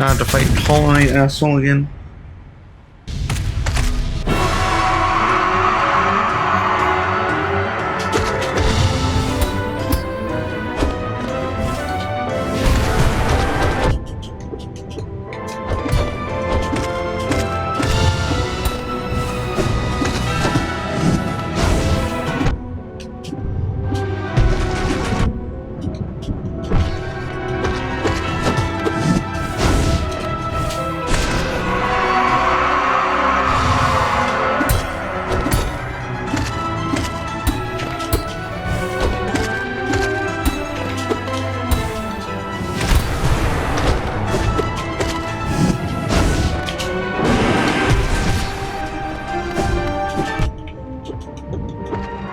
I have to fight Hollow Knight asshole again.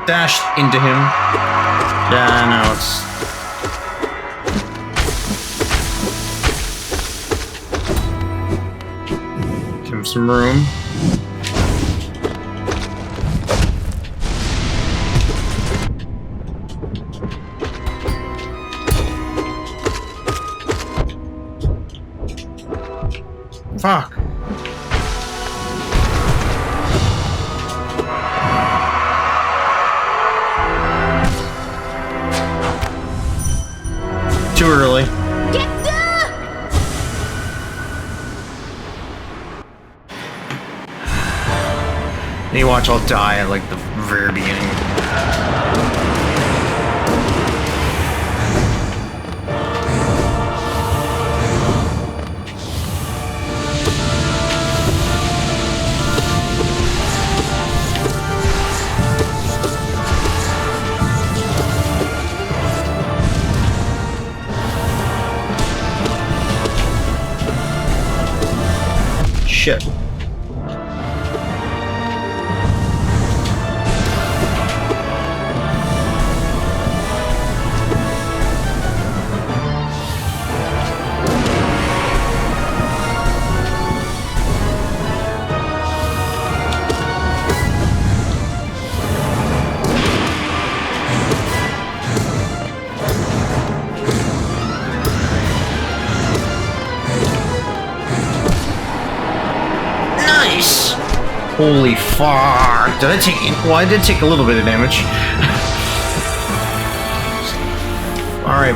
Dashed into him. Yeah, no, it's... Give him some room. Fuck. Too early. Get the... And you watch, I'll die at like the very beginning. Shit. Holy fuck! Did I take... Well, I did take a little bit of damage. Alright.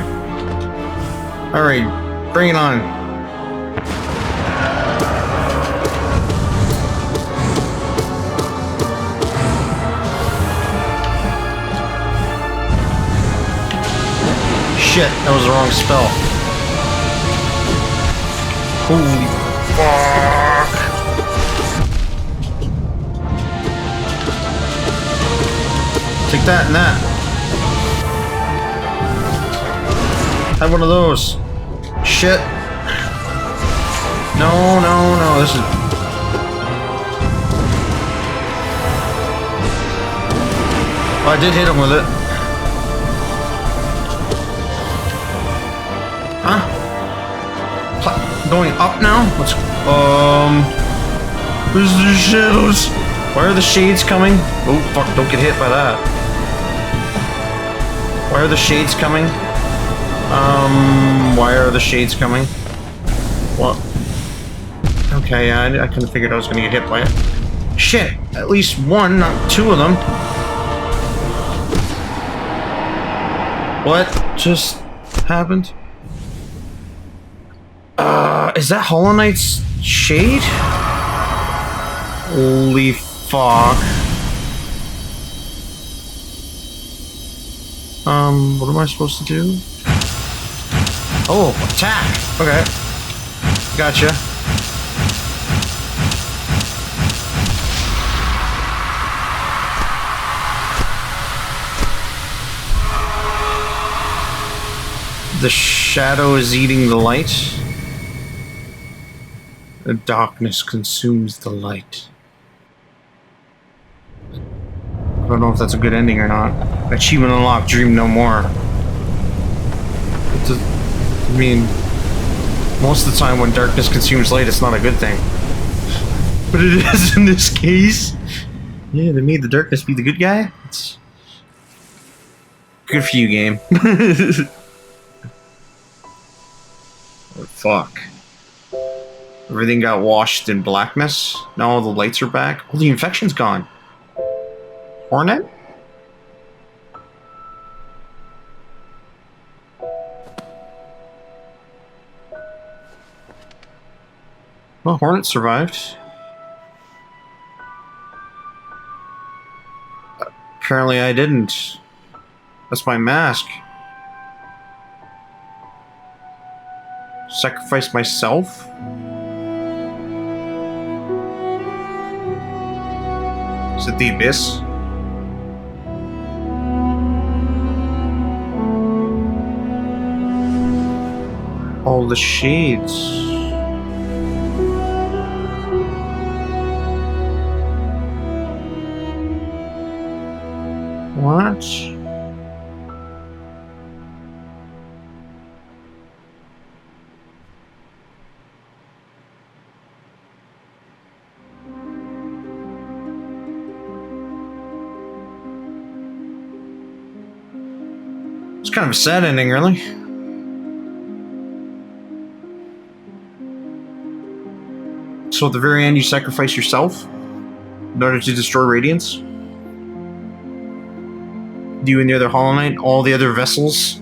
Alright, bring it on. Shit, that was the wrong spell. Holy fuck! Take that and that. Have one of those. Shit. No, no, no. This is... Oh, I did hit him with it. Huh? Going up now? Let's... Where's the shadows? Why are the shades coming? Oh, fuck, don't get hit by that. Why are the shades coming? Why are the shades coming? What? Okay, yeah, I kind of figured I was gonna get hit by it. Shit, at least one, not two of them. What just happened? Is that Hollow Knight's shade? Holy fuck. What am I supposed to do? Oh, attack! Okay. Gotcha. The shadow is eating the light. The darkness consumes the light. I don't know if that's a good ending or not. Achievement unlocked, dream no more. I mean, most of the time when darkness consumes light, it's not a good thing. But it is in this case. Yeah, they made the darkness be the good guy. It's good for you, game. Oh, fuck. Everything got washed in blackness. Now all the lights are back. Oh, the infection's gone. Hornet? Well, Hornet survived. Apparently I didn't. That's my mask. Sacrifice myself? Is it the Abyss? All the shades. What? It's kind of a sad ending, really. So at the very end, you sacrifice yourself in order to destroy Radiance? You and the other Hollow Knight, all the other vessels,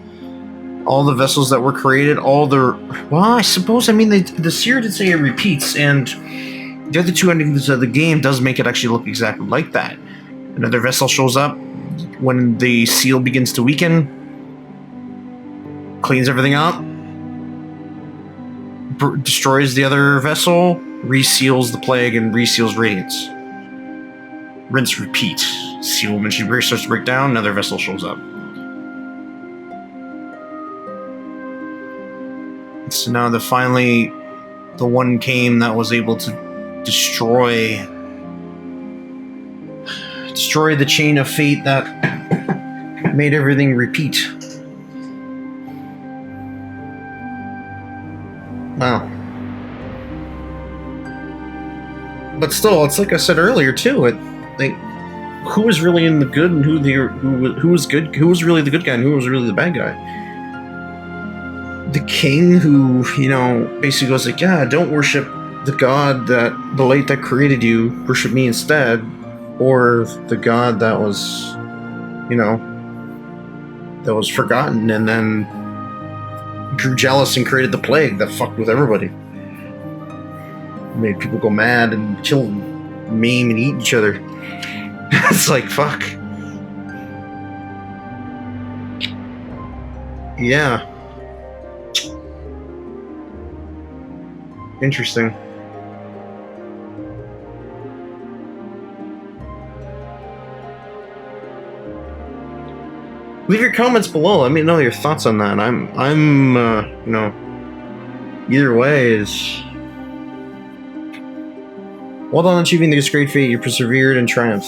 all the vessels that were created, all the... Well, I suppose, I mean, the seer did say it repeats, and the other two endings of the game does make it actually look exactly like that. Another vessel shows up when the seal begins to weaken, cleans everything up, destroys the other vessel, reseals the plague, and reseals Radiance. Rinse, repeat. Seal, when she starts to break down, another vessel shows up. So now finally, the one came that was able to destroy the chain of fate that made everything repeat. Wow. But still, it's like I said earlier too. Who was really in the good and who was good? Who was really the good guy and who was really the bad guy? The king, who basically goes like, "Yeah, don't worship the god the light that created you. Worship me instead," or the god that was, that was forgotten and then grew jealous and created the plague that fucked with everybody, made people go mad and kill, maim, and eat each other. It's like, fuck. Yeah. Interesting. Leave your comments below. Let me know your thoughts on that. I'm either way is... Well done achieving this great feat. You persevered and triumphed.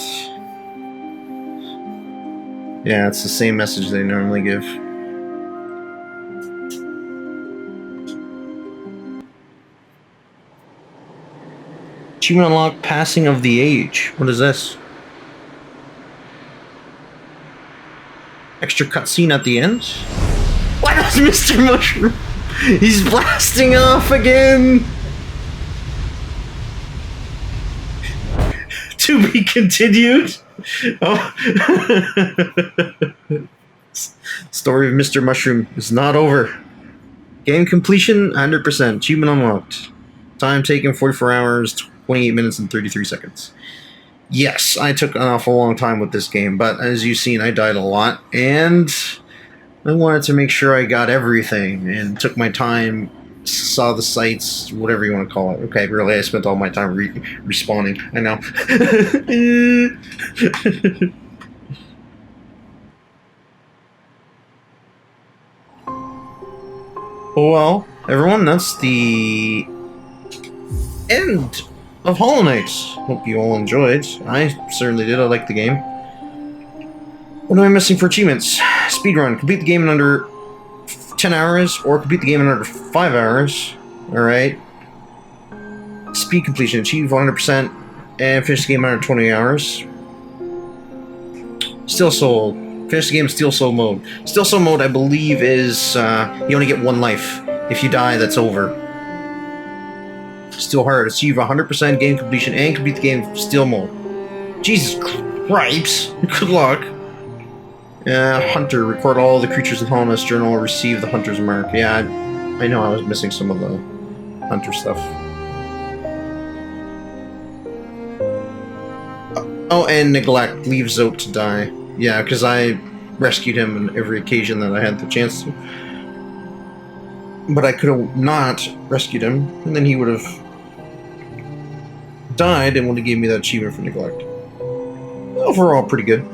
Yeah, it's the same message they normally give. Achievement unlocked, Passing of the Age. What is this? Extra cutscene at the end? Why does Mr. Mushroom? He's blasting off again! To be continued? Oh. Story of Mr. Mushroom is not over. Game completion 100%. Achievement unlocked. Time taken 44 hours, 28 minutes, and 33 seconds. Yes, I took an awful long time with this game, but as you've seen, I died a lot, and I wanted to make sure I got everything, and took my time, saw the sights, whatever you want to call it. Okay, really, I spent all my time respawning. I know. Well, everyone, that's the end of Hollow Knight. Hope you all enjoyed. I certainly did. I liked the game. What am I missing for achievements? Speedrun. Complete the game in under 10 hours, or complete the game in under 5 hours. Alright. Speed completion. Achieve 100%, and finish the game in under 20 hours. Steel Soul. Finish the game in Steel Soul mode. Steel Soul mode, I believe, is you only get 1 life. If you die, that's over. Steel Heart. Achieve 100% game completion and complete the game in Steel mode. Jesus Christ. Good luck. Hunter. Record all the creatures in Hollow Knight's journal. Receive the Hunter's mark. Yeah, I know I was missing some of the Hunter stuff. Oh, and Neglect. Leave Zote to die. Yeah, because I rescued him on every occasion that I had the chance to. But I could have not rescued him, and then he would have died and would have given me that achievement for Neglect. Overall, pretty good,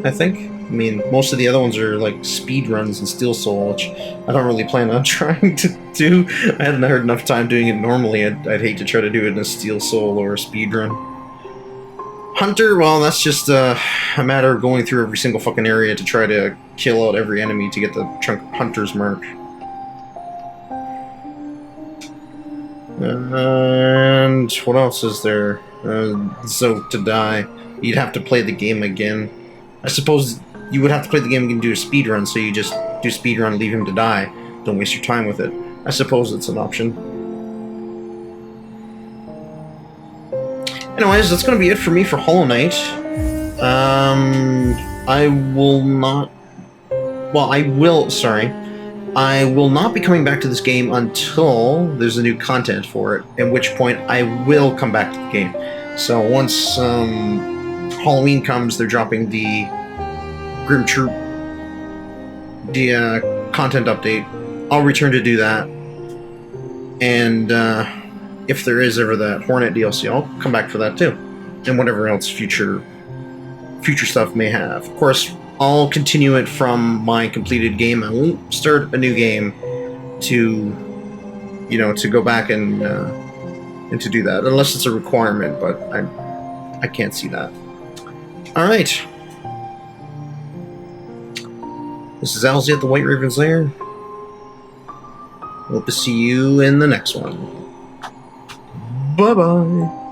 I think. I mean, most of the other ones are like speed runs and Steel Soul, which I don't really plan on trying to do. I hadn't had enough time doing it normally. I'd hate to try to do it in a Steel Soul or a speed run. Hunter, well, that's just a matter of going through every single fucking area to try to kill out every enemy to get the Hunter's mark. And what else is there? Zote to die. You'd have to play the game again. I suppose you would have to play the game again and do a speedrun, so you just do speedrun, leave him to die. Don't waste your time with it. I suppose it's an option. Anyways, that's going to be it for me for Hollow Knight. I will not be coming back to this game until there's a new content for it, at which point I will come back to the game. So once Halloween comes, they're dropping the Grim Troop content update. I'll return to do that. And if there is ever that Hornet DLC, I'll come back for that too. And whatever else future stuff may have. Of course, I'll continue it from my completed game. I won't start a new game to go back and to do that, unless it's a requirement, but I can't see that. Alright. This is Alzy at the White Raven's Lair. Hope to see you in the next one. Bye-bye.